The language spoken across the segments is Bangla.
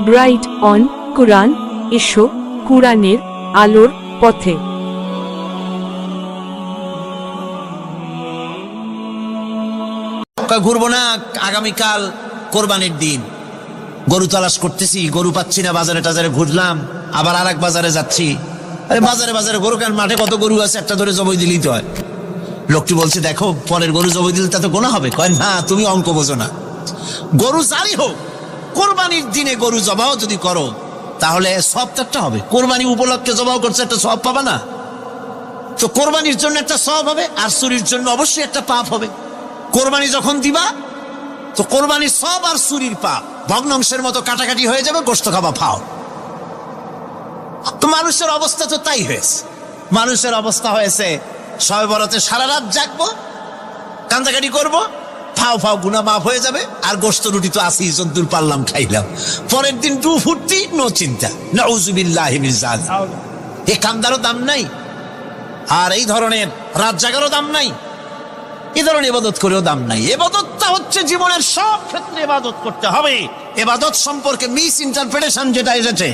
ব্রাইট অন কুরআন, এসো কুরআনের আলোর পথে। ঘুরবো না, আগামীকাল কোরবানির দিন। গরু তালাশ করতেছি, গরু পাচ্ছি না, বাজারে টাজারে ঘুরলাম, আবার আর এক বাজারে যাচ্ছি। আরে বাজারে বাজারে গরু কেন, মাঠে কত গরু আছে, একটা ধরে জবাই দিলেই তো হয়। লোকটি বলছে, দেখো পরের গরু জবাই দিলে তাতে গোনা হবে। কয় না, তুমি অঙ্ক বোঝো না। গরু যাই হোক, কোরবানির দিনে গরু জবাও যদি করো তাহলে সব তো একটা হবে। কোরবানি উপলক্ষে জবাও করছে, একটা সব পাবা না? তো কোরবানির জন্য একটা সব হবে, আর চুরির জন্য অবশ্যই একটা পাপ হবে। কোরবানি যখন দিবা তো কোরবানির সব আর চুরির পাপ ভগ্নাংশের মতো কাটাকাটি হয়ে যাবে, গোশত খাবা ফাও। তো মানুষের অবস্থা তো তাই হয়েছে। মানুষের অবস্থা হয়েছে শবে বরাতে সারা রাত জাগবো, কান্দাকাটি করবো, ফাও ফাও গুনাহ মাফ হয়ে যাবে, আর গোশত রুটি তো আসি, যদ্দুর পারলাম খাইলাম। পরের দিন টু ফুর্তি, নো চিন্তা। নাউযুবিল্লাহি মিন যালিক। এই কান্দারও দাম নাই, আর এই ধরনের রাত জাগারও দাম নাই, এই ধরনের ইবাদত করেও দাম নাই। ইবাদতটা হচ্ছে জীবনের সব ক্ষেত্রে ইবাদত করতে হবে। ইবাদত সম্পর্কে মিস ইন্টারপ্রিটেশন যেটা এসেছে,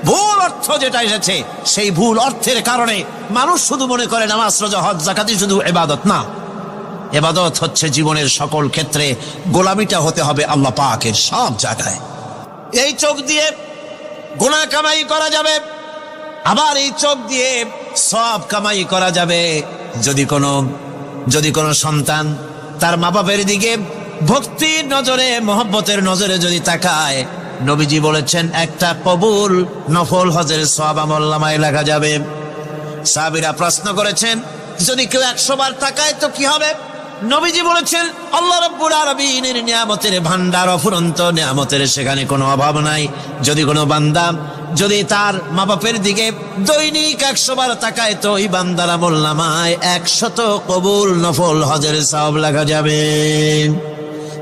ভুল অর্থ যেটা এসেছে, সেই ভুল অর্থের কারণে মানুষ শুধু মনে করে নামাজ রোজা হজ যাকাতই শুধু ইবাদত না। ইবাদত হচ্ছে জীবনের সকল ক্ষেত্রে গোলামিটা হতে হবে আল্লাহ পাকের সব জায়গায়। এই চোখ দিয়ে গুনাহ কামাই করা যাবে, আবার এই চোখ দিয়ে সব কামাই করা যাবে। যদি কোনো সন্তান তার মা বাপের দিকে ভক্তির নজরে, মহব্বতের নজরে যদি তাকায়, নবীজি বলেছেন একটা কবুল নফল হজের সওয়াব আমলনামায় লেখা যাবে। সাহাবীরা প্রশ্ন করেছেন, যদি কেউ 100 বার তাকায় তো কি হবে? নবীজি বলেছেন, আল্লাহ রাব্বুল আলামিনের নিয়ামতের ভান্ডার অফুরন্ত নিয়ামতের, সেখানে কোনো অভাব নাই। যদি কোনো বান্দা যদি তার মা বাপের দিকে দৈনিক 100 বার তাকায় তো ওই বান্দার আমলনামায় 100 কবুল নফল হজের সওয়াব লেখা যাবে।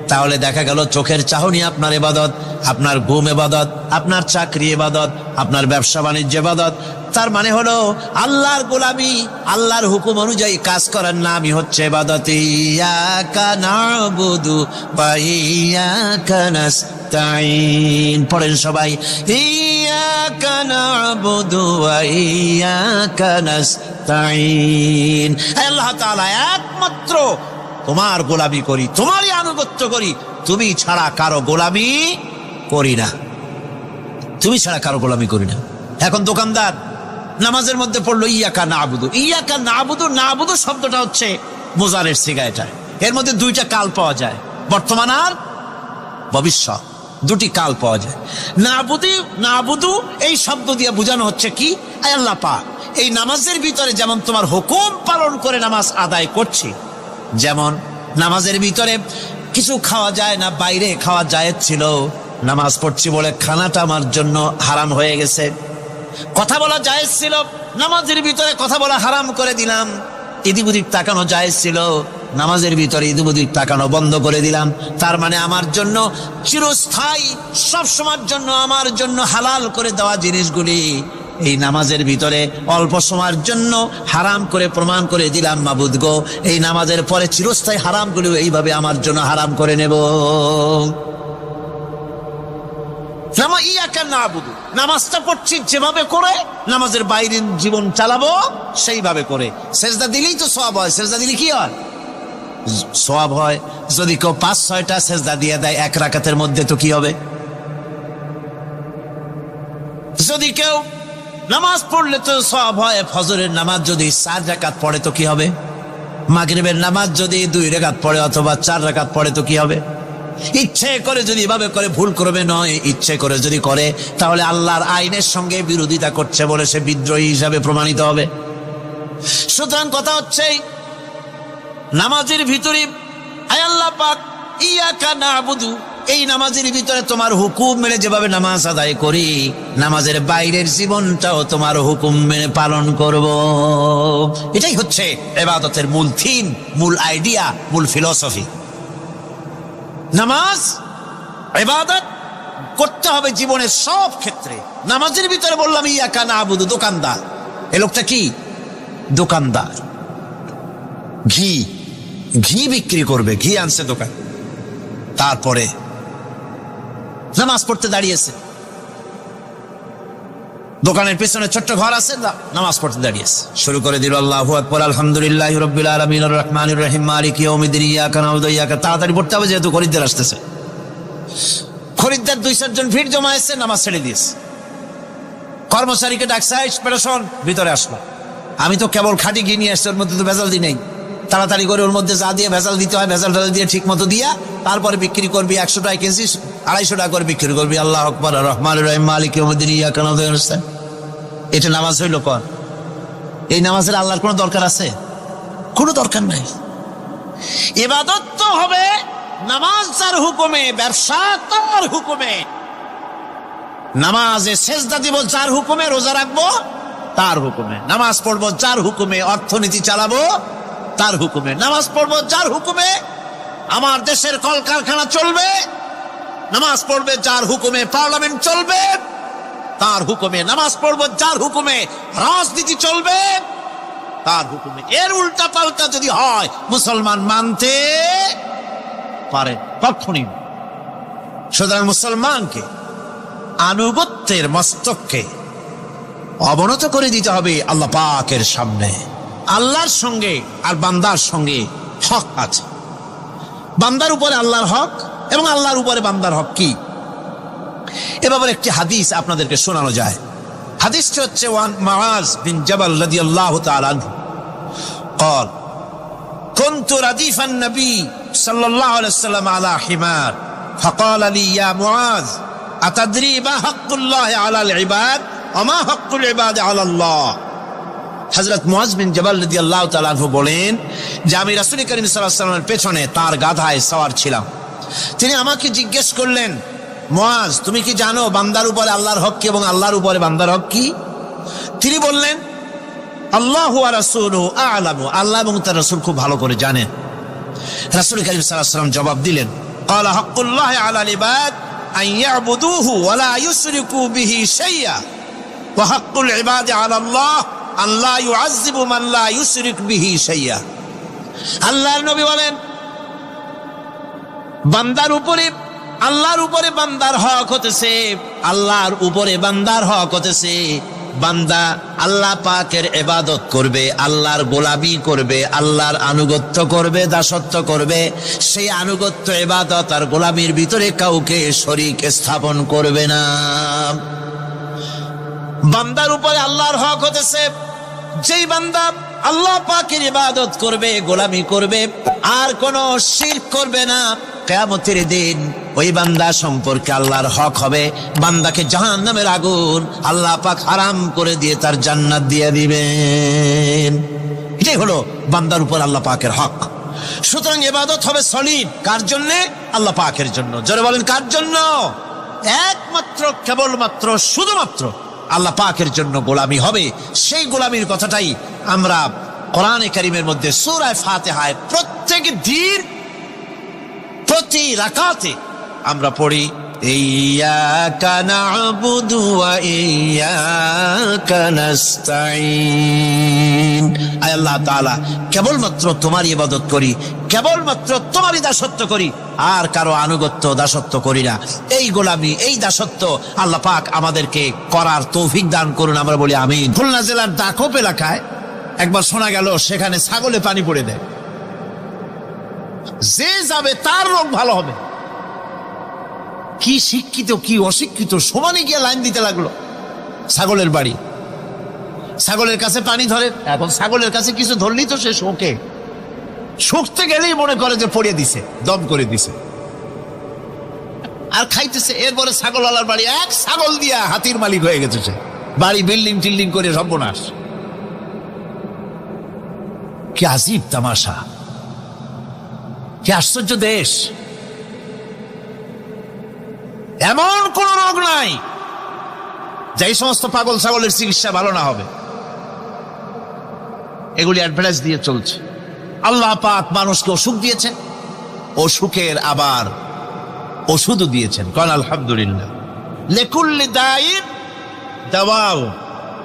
তাহলে দেখা গেল চোখের চাহনি আপনার ইবাদত, আপনার ঘুম ইবাদত, আপনার চাকরি ইবাদত, আপনার ব্যবসা বাণিজ্য ইবাদত। তার মানে হলো আল্লাহর গোলামি, আল্লাহর হুকুম অনুযায়ী কাজ করার নামই হচ্ছে ইবাদত। ইয়াকা নাবুদু ওয়া ইয়াকা নাস্তাইন। পড়েন সবাই, ইয়াকা নাবুদু ওয়া ইয়াকা নাস্তাইন। আল্লাহ তাআলা একমাত্র তোমার গোলামি করি, তোমারই আনুগত্য করি, তুমি ছাড়া কারো গোলামি করি না, তুমি ছাড়া কারো গোলামি করি না। এখন দোকানদার নামাজের মধ্যে পড়লো ইয়াকা নাবুদু। ইয়াকা নাবুদু, নাবুদু শব্দটা হচ্ছে মুজারের সিগা। এর মধ্যে দুইটা কাল পাওয়া যায়, বর্তমান আর ভবিষ্যৎ, দুটি কাল পাওয়া যায়। নাবুদু এই শব্দ দিয়ে বোঝানো হচ্ছে কি, আল্লাহ পাক এই নামাজের ভিতরে যেমন তোমার হুকুম পালন করে নামাজ আদায় করছি, যেমন নামাজের ভিতরে কিছু খাওয়া যায় না, বাইরে খাওয়া জায়েজ ছিল, নামাজ পড়ছি বলে খানাটা আমার জন্য হারাম হয়ে গেছে। কথা বলা জায়েজ ছিল, নামাজের ভিতরে কথা বলা হারাম করে দিলাম। ইদিবুদিক তাকানো জায়েজ ছিল, নামাজের ভিতরে ইদিবুদিক তাকানো বন্ধ করে দিলাম। তার মানে আমার জন্য চিরস্থায়ী, সব সময়ের জন্য আমার জন্য হালাল করে দেওয়া জিনিসগুলি এই নামাজের ভিতরে অল্প সময়ের জন্য হারাম করে প্রমাণ করে দিলাম। মাবুদ গো, এই নামাজের পরে চিরস্থায়ী হারামগুলো এইভাবে আমার জন্য হারাম করে নেব। ইয়াকা নাবুদু, নামাজটা পড়ছি যেভাবে করে, নামাজের বাইরের জীবন চালাবো সেইভাবে করে। সেজদা দিলেই তো সওয়াব হয়, সেজদা দিলে কি হয়? সওয়াব হয়। যদি কেউ 5-6টা সেজদা দিয়ে দেয় এক রাকাতের মধ্যে তো কি হবে? যদি কেউ নামাজ পড়লে তো সওয়াব হয়। ফজরের নামাজ যদি 4 রাকাত পড়ে তো কি হবে? মাগরিবের নামাজ যদি 2 রাকাত পড়ে অথবা 4 রাকাত পড়ে তো কি হবে? ইচ্ছে করে যদি এভাবে করে, ভুল করবে নয়, ইচ্ছে করে যদি করে তাহলে আল্লাহর আইনের সঙ্গে বিরোধিতা করছে বলে সে বিদ্রোহী হিসাবে প্রমাণিত হবে। সুতরাং কথা হচ্ছে নামাজের ভিতরে আল্লাহ পাক ইয়াকা নাবুদু, এই নামাজের ভিতরে তোমার হুকুম মেনে যেভাবে নামাজ আদায় করি, নামাজের বাইরের জীবনটাও তোমার হুকুম মেনে পালন করব। এটাই হচ্ছে ইবাদতের মূল থিম, মূল আইডিয়া, মূল ফিলসফি। নামাজ ইবাদত করতে হবে জীবনের সব ক্ষেত্রে। নামাজের ভিতরে বললাম ইয়াকা নাবুদু। দোকানদার, এ লোকটা কি? দোকানদার, ঘি বিক্রি করবে, ঘি আনছে দোকান, তারপরে নামাজ পড়তে দাঁড়িয়েছে। দোকানের পিছনে ছোট্ট ঘর আছে, নামাজ পড়তে দাঁড়িয়েছে, শুরু করে দিল আল্লাহু আকবার আলহামদুলিল্লাহি রাব্বিল আলামিন আর রহমানির রহিম মালিকি ইয়াউমিদ্দিন ইয়াকা না'বুদু ওয়া ইয়াকা। তাড়াতাড়ি পড়তে হবে যেহেতু খরিদ্দার আসতেছে। খরিদ্দার 2-4 জন ভিড় জমা এসে নামাজ ছেড়ে দিয়েছে। কর্মচারীকে ডাকছে, পেরেশন ভিতরে আসলো। আমি তো কেবল খাঁটি ঘি নিয়ে আসছি, ওর মধ্যে তো ভেজাল দিই নেই। তাড়াতাড়ি করে ওর মধ্যে যা দিয়ে ভেজাল দিতে হয় ভেজাল ঢাল দিয়ে ঠিক মতো দিয়া তারপরে বিক্রি করবি। 100 টাকা কেজি 250 টাকা করে বিক্রি করবি। আল্লাহু আকবার আর রহমানির রহিম মালিকি ইয়াউমিদ্দিন ইয়াকা না'বুদু ওয়া ইয়াকা। এটা নামাজ হইল কর? এই নামাজের আল্লাহর কোনো দরকার আছে? কোনো দরকার নাই। ইবাদত তো হবে নামাজ যার হুকুমে, ব্যবসা তার হুকুমে। নামাজে সেজদা দিব যার হুকুমে, রোজা রাখবো তার হুকুমে, নামাজ পড়বো যার হুকুমে, অর্থনীতি চালাবো তার হুকুমে, নামাজ পড়বো যার হুকুমে, আমার দেশের কলকারখানা চলবে, নামাজ পড়বে যার হুকুমে, পার্লামেন্ট চলবে তার হুকুমে, নামাজ পড়বো যার হুকুমে, রাজনীতি চলবে তার হুকুমে। এর উল্টা পাল্টা যদি হয় মুসলমান মানতে পারে কখনই। সুতরাং মুসলমানকে আনুগত্যের মস্তককে অবনত করে দিতে হবে আল্লাহ পাকের সামনে। আল্লাহর সঙ্গে আর বান্দার সঙ্গে হক আছে। বান্দার উপরে আল্লাহর হক এবং আল্লাহর উপরে বান্দার হক কি? এ ব্যাপারে একটি হাদিস আপনাদেরকে শোনানো যায়। হাদিসটি হচ্ছে ওয়ান মুআজ বিন জাবাল রাদিয়াল্লাহু তাআলা আনহু قال كنت رديف النبي صلى الله عليه وسلم على حمار فقال لي يا معاذ أتدري ما حق الله على العباد وما حق العباد على الله। হযরত মুআজ বিন জাবাল রাদিয়াল্লাহু তাআলা আনহু বলেন যে আমি রাসূল করিম সাল্লাল্লাহু আলাইহি ওয়াসাল্লামের পেছনে তার গাধায় সওয়ার ছিলাম। তিনি আমাকে জিজ্ঞেস করলেন, মুআজ তুমি কি জানো বান্দার উপরে আল্লাহর হক কি এবং আল্লাহর উপরে বান্দার হক কি? তিনি বললেন, আল্লাহু ওয়া রাসূলুহু আ'লামু, আল্লাহ এবং তার রাসূল খুব ভালো করে জানেন। রাসূল করিম সাল্লাল্লাহু আলাইহি ওয়াসাল্লাম জবাব দিলেন, ক্বালা হাক্কুল্লাহি আলাল ইবাদ আন ইয়াবুদুহু ওয়া লা ইউশরিকু বিহি শাইআ ওয়া হাক্কুল ইবাদি আলাল্লাহ আন লা ইউআযযিবু মান লা ইউশরিক বিহি শাইআ। আল্লাহর নবী বলেন, বান্দার উপরে আল্লাহর উপরে বান্দার হক হতেছে, আল্লাহর উপরে বান্দার হক হতেছে বান্দা আল্লাহ পাকের ইবাদত করবে, আল্লাহর গোলামি করবে, আল্লাহর আনুগত্য করবে, দাসত্ব করবে। সেই আনুগত্য ইবাদত আর গোলামির ভিতরে কাউকে শরীক স্থাপন করবে না। বান্দার উপরে আল্লাহর হক হতেছে যেই বান্দা আল্লাহ পাকের ইবাদত করবে, গোলামি করবে, আর কোনো শিরক করবে না, কিয়ামতের দিন ওই বান্দা সম্পর্কে আল্লাহর হক হবে বান্দাকে জাহান্নামের আগুন আল্লাহ পাক হারাম করে দিয়ে তার জান্নাত দিয়ে দিবেন। এটাই হলো বান্দার উপর আল্লাহ পাকের হক। সুতরাং ইবাদত হবে সলিড কার জন্য? আল্লাহ পাকের জন্য। জোরে বলেন কার জন্য? একমাত্র কেবলমাত্র শুধুমাত্র আল্লাহ পাকের জন্য গোলামি হবে। সেই গোলামির কথাটাই আমরা কোরআনে কারীমের মধ্যে সূরা ফাতিহায় প্রত্যেক দিন প্রতি রাকাতে আমরা পড়ি, ইয়্যাকা না'বুদু ওয়া ইয়্যাকা নাস্তাঈন। আয় আল্লাহ তাআলা, কেবলমাত্র তোমার ইবাদত করি, কেবলমাত্র তোমারই দাসত্ব করি, আর কারো আনুগত্য দাসত্ব করি না। এই গোলামি, এই দাসত্ব আল্লাহ পাক আমাদেরকে করার তৌফিক দান করুন, আমরা বলি আমিন। খুলনা জেলার দাকোপ এলাকায় একবার শোনা গেল সেখানে ছাগলে পানি পড়ে দেয়, যে যাবে তার রোগ ভালো হবে। কি শিক্ষিত কি অশিক্ষিত সমানে গিয়ে লাইন দিতে লাগলো। ছাগলের বাড়ি, ছাগলের কাছে পানি ধরে, এখন ছাগলের কাছে কিছু ধরলি তো সে শোকে, শুকতে গেলেই মনে করে যে পড়িয়ে দিছে, দম করে দিছে, আর খাইতেছে। এরপরে ছাগলওয়ালার বাড়ি এক ছাগল দিয়া হাতির মালিক হয়ে গেছে সে, বাড়ি বিল্ডিং টিল্ডিং করে সর্বনাশ। কি আজীব তামাশা, কি আশ্চর্য দেশ। এমন কোন রোগ নাই যেই সমস্ত পাগল ছাগলের চিকিৎসা ভালো না হবে। এগুলি অ্যাডভার্টাইজ দিয়ে চলছে। আল্লাহ পাক মানুষকে অসুখ দিয়েছেন, অসুখের আবার ওষুধও দিয়েছেন। কাল আলহামদুলিল্লাহ। লিকুল্লি দাইন দাওয়াউ,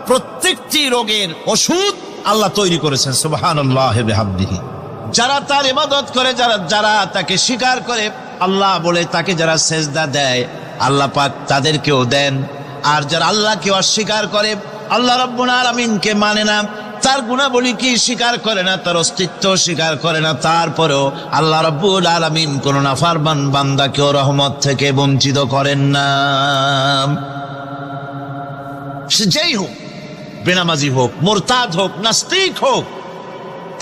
প্রত্যেকটি রোগের ওষুধ আল্লাহ তৈরি করেছেন। সুবহানাল্লাহি ওয়া বিহামদিহি। যারা তার ইবাদত করে, যারা তাকে স্বীকার করে, আল্লাহ বলে তাকে যারা সেজদা দেয়, আল্লাহ পাক তাদেরকেও দেন। আর যারা আল্লাহকে অস্বীকার করে, আল্লাহ রাব্বুল আলামিনকে মানে না, তার গুণাবলী কি স্বীকার করে না, তার অস্তিত্ব স্বীকার করে না, তারপরেও আল্লাহ রাব্বুল আলামিন কোন নাফরমান বান্দাকেও রহমত থেকে বঞ্চিত করেন না। সে যেই হোক, বেনামাজি হোক, মুরতাদ হোক, নাস্তিক হোক,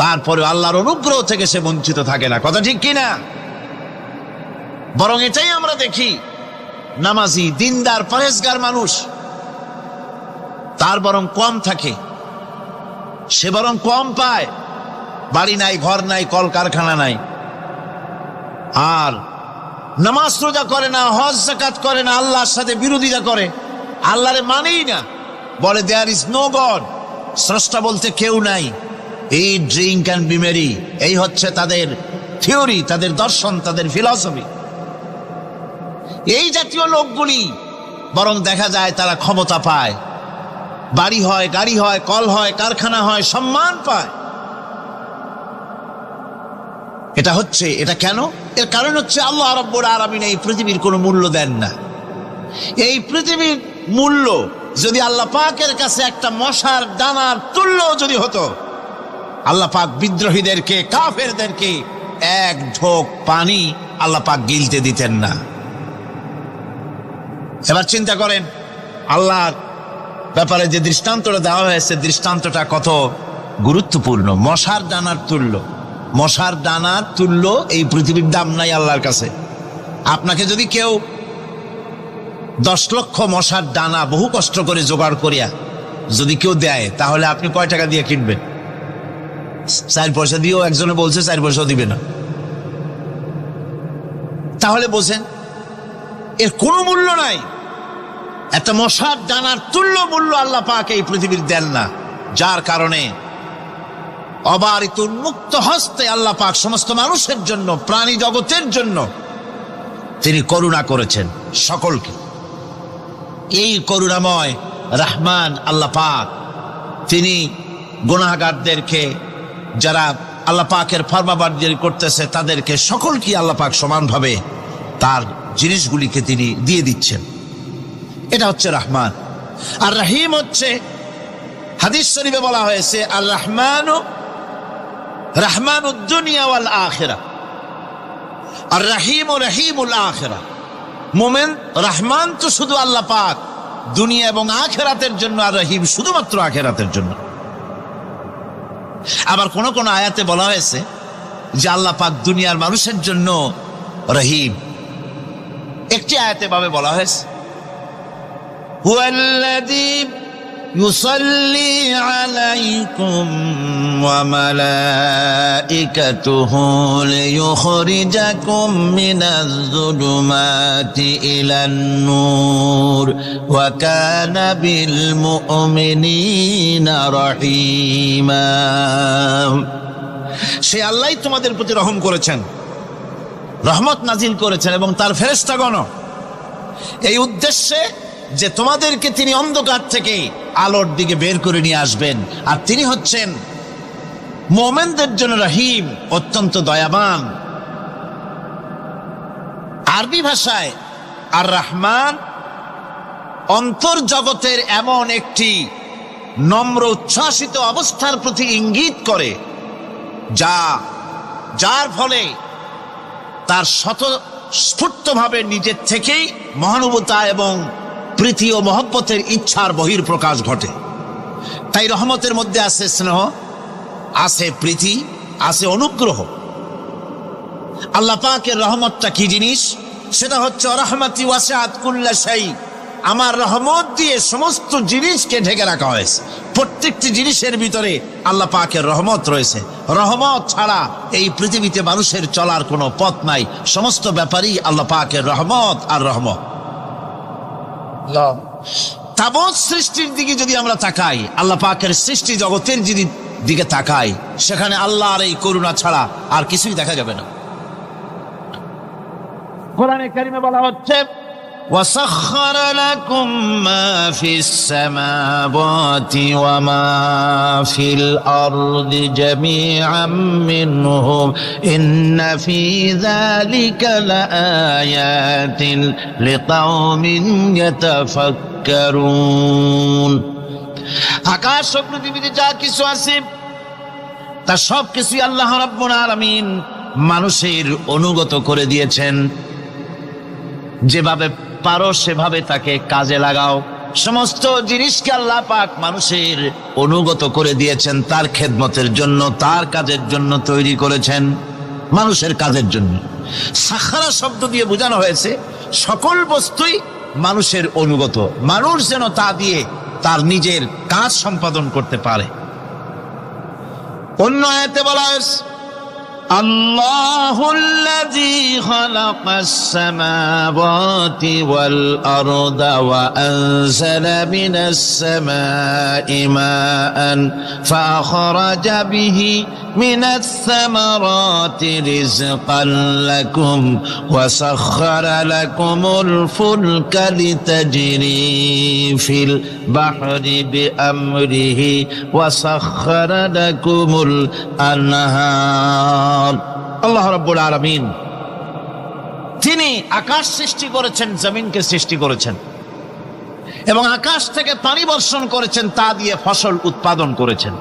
তারপরে আল্লাহর অনুগ্রহ থেকে সে বঞ্চিত থাকে না। কথা ঠিক কিনা? বরং এটাই আমরা দেখি, নামাজি, দিনদার, পরেজগার মানুষ তার বরং কম থাকে, সে বরং কম পায়। বাড়ি নাই, ঘর নাই, কলকারখানা নাই, আর নামাজ রোজা করে না, হজ যাকাত করে না, আল্লাহর সাথে বিরোধিতা করে, আল্লাহরে মানেই না, বলে দেয়ার ইজ নো গড, স্রষ্টা বলতে কেউ নাই, এই ড্রিঙ্ক অ্যান্ড বি মেরি, এই হচ্ছে তাদের থিওরি, তাদের দর্শন, তাদের ফিলসফি। এই জাতীয় লোকগুলি বরং দেখা যায় তারা ক্ষমতা পায়, বাড়ি হয়, গাড়ি হয়, কল হয়, কারখানা হয়, সম্মান পায়। এটা কেন? এর কারণ হচ্ছে আল্লাহ রাব্বুল আলামিন এই পৃথিবীর কোনো মূল্য দেন না। এই পৃথিবীর মূল্য যদি আল্লাহ পাকের কাছে একটা মশার দানার তুল্য যদি হতো, আল্লাহ পাক বিদ্রোহীদেরকে, কাফেরদেরকে এক ঢোক পানি আল্লাহ পাক গিলতে দিতেন না। এবার চিন্তা করেন, আল্লাহর ব্যাপারে যে দৃষ্টান্তটা দেওয়া হয়েছে, দৃষ্টান্তটা কত গুরুত্বপূর্ণ। মশার দানার তুল্য, মশার দানার তুল্য এই পৃথিবীর দাম নাই আল্লাহর কাছে। আপনাকে যদি কেউ 10 লক্ষ মশার দানা বহু কষ্ট করে জোগাড় করিয়া যদি কেউ দেয়, তাহলে আপনি কয় টাকা দিয়ে কিনবেন? 4 পয়সা দিয়েও একজনে বলছে 4 পয়সাও দিবে না। তাহলে বোঝেন এর কোনো মূল্য নাই। একটা মশার দানার তুল্য মূল্য আল্লাহ পাক এই পৃথিবীর দেন না, যার কারণে অবারিত উন্মুক্ত হস্তে আল্লাহ পাক সমস্ত মানুষের জন্য, প্রাণী জগতের জন্য তিনি করুণা করেছেন সকলকে। এই করুণাময় রহমান আল্লাহ পাক তিনি গুনাহগারদেরকে, যারা আল্লাহ পাকের ফরমাবরদারি করতেছে, তাদেরকে সকলকে আল্লাহ পাক সমানভাবে তার জিনিসগুলিকে তিনি দিয়ে দিচ্ছেন। এটা হচ্ছে রহমান। আর রহিম হচ্ছে, হাদিস শরীফে বলা হয়েছে, আর রহমানু রহমানুদ দুনিয়া ওয়াল আখিরা, আর রহিম রহিমুল আখিরা। মোমেন রহমান তো শুধু আল্লাহ পাক দুনিয়া এবং আখিরাতের জন্য, আর রহিম শুধুমাত্র আখিরাতের জন্য। আবার কোন কোন আয়াতে বলা হয়েছে যে আল্লাহ পাক দুনিয়ার মানুষের জন্য রহিম। একটি আয়াতে ভাবে বলা হয়েছে, হুয়াল্লাযী ইউসাল্লি আলাইকুম ওয়া মালাইকাতুহু লিয়ুখরিজাকুম মিনাজ যুলুমাতি ইলান নূর ওয়া কানা বিল মুমিনিনা রহিমা। সে আল্লাহই তোমাদের প্রতি রহম করেছেন, রহমত নাজিল করেছেন, এবং তার ফেরেশতাগণ এই উদ্দেশ্যে যে তোমাদেরকে তিনি অন্ধকার থেকে আলোর দিকে বের করে নিয়ে আসবেন। আর তিনি হচ্ছেন মুমিনদের জন্য রহিম, অত্যন্ত দয়াবান। আরবি ভাষায় আর রহমান অন্তর্জগতের এমন একটি নম্র উচ্ছ্বাসিত অবস্থার প্রতি ইঙ্গিত করে, যার ফলে তার স্বতঃস্ফূর্তভাবে নিজের থেকেই মহানুভবতা এবং প্রীতি ও মহব্বতের ইচ্ছার বহির্প্রকাশ ঘটে। তাই রহমতের মধ্যে আছে স্নেহ, আছে প্রীতি, আছে অনুগ্রহ। আল্লাহ পাকের রহমতটা কি জিনিস? সেটা হচ্ছে রহমতি ওয়াসিআত কুল্লা শাই। আমার রহমত দিয়ে সমস্ত জিনিসকে ঢেকে রাখা হয়েছে। প্রত্যেকটি জিনিসের ভিতরে আল্লাহ পাকের রহমত রয়েছে। রহমত ছাড়া এই পৃথিবীতে মানুষের চলার কোনো পথ নাই। সমস্ত ব্যাপারই আল্লাহ পাকের রহমত আর রহমত। তাবৎ সৃষ্টির দিকে যদি আমরা তাকাই, আল্লাহ পাকের সৃষ্টি জগতের যদি দিকে তাকাই, সেখানে আল্লাহর এই করুণা ছাড়া আর কিছুই দেখা যাবে না। কোরআনে কারিমে বলা হচ্ছে, وسخر لكم ما في السماوات وما في الأرض جميعا منه إن في ذلك لآيات لقوم يتفكرون আকাশ ও পৃথিবীতে যা কিছু আছে তা সব কিছুই আল্লাহ রাব্বুল আলামিন মানুষের অনুগত করে দিয়েছেন। যেভাবে পারো সেভাবে তাকে কাজে লাগাও। সমস্ত জিনিসকে আল্লাহ পাক মানুষের অনুগত করে দিয়েছেন, তার খেদমতের জন্য, তার কাজের জন্য তৈরি করেছেন, মানুষের কাজের জন্য। সাখারা শব্দ দিয়ে বোঝানো হয়েছে সকল বস্তুই মানুষের অনুগত, মানুষ যেন তা দিয়ে তার নিজের কাজ সম্পাদন করতে পারে। অন্য আয়াতে বলা হয়েছে আল্লাহুল্লাযী খালাকাস সামাওয়াতি ওয়াল আরদা ওয়া আনজালা মিনাস সামাই মাআন ফাআখরাজা বিহি মিনাস সামারাতি রিজকান লাকুম ওয়া সাখখারা লাকুমুল ফুলকা লিতাজরি ফিল বাহরি বিআমরিহি ওয়া সাখখারা লাকুমুল আনহার। আল্লাহ রাব্বুল আলামিন তিনি আকাশ সৃষ্টি করেছেন, জমিনকে সৃষ্টি করেছেন এবং আকাশ থেকে পানি বর্ষণ করেছেন, তা দিয়ে ফসল উৎপাদন করেছেন।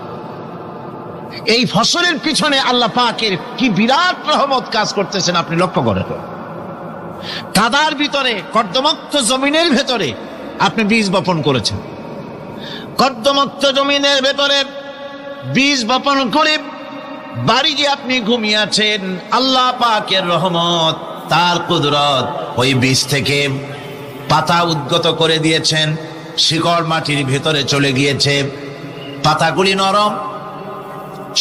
এই ফসলের পিছনে আল্লাহ পাকের কি বিরাট রহমত কাজ করতেছেন আপনি লক্ষ্য করেন। কাদার ভিতরে, কর্দমাক্ত জমিনের ভেতরে আপনি বীজ বপন করেছেন। কর্দমাক্ত জমিনের ভেতরে বীজ বপন করে বাড়ি যে আপনি ঘুমিয়ে আছেন, আল্লাহ পাকের রহমত, তার কুদরত, ওই বীজ থেকে পাতা উদ্গত করে দিয়েছেন, শিকড় মাটির ভেতরে চলে গিয়েছে, পাতাগুলি নরম,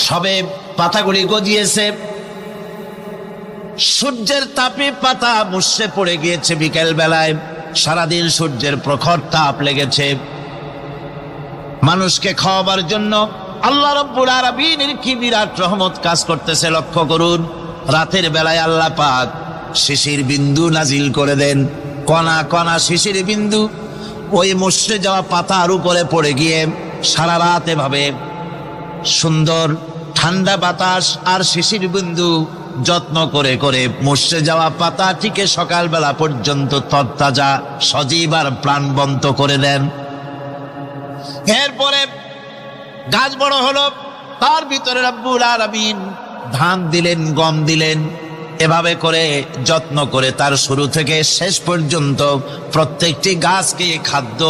সবে পাতাগুলি গজিয়েছে, সূর্যের তাপে পাতা মুষড়ে পড়ে গিয়েছে বিকেল বেলায়, সারাদিন সূর্যের প্রখর তাপ লেগেছে। মানুষকে খাওয়াবার জন্য আল্লাহ রাব্বুল আলামিনের কি বিরাট রহমত কাজ করতেছে লক্ষ্য করুন। রাতের বেলায় আল্লাহ পাক শিশির বিন্দু নাজিল করে দেন, কণা কণা শিশির বিন্দু ওই মুষড়ে যাওয়া পাতার উপরে পড়ে গিয়ে সারা রাত এভাবে সুন্দর ঠান্ডা বাতাস আর শিশির বিন্দু যত্ন করে করে মুষড়ে যাওয়া পাতাটিকে সকালবেলা পর্যন্ত তরতাজা, সজীব আর প্রাণবন্ত করে দেন। এরপরে গাছ বড় হলো, তার ভিতরে রাব্বুল আলামিন ধান দিলেন, গম দিলেন, এভাবে করে যত্ন করে তার শুরু থেকে শেষ পর্যন্ত প্রত্যেকটি গাছকে খাদ্য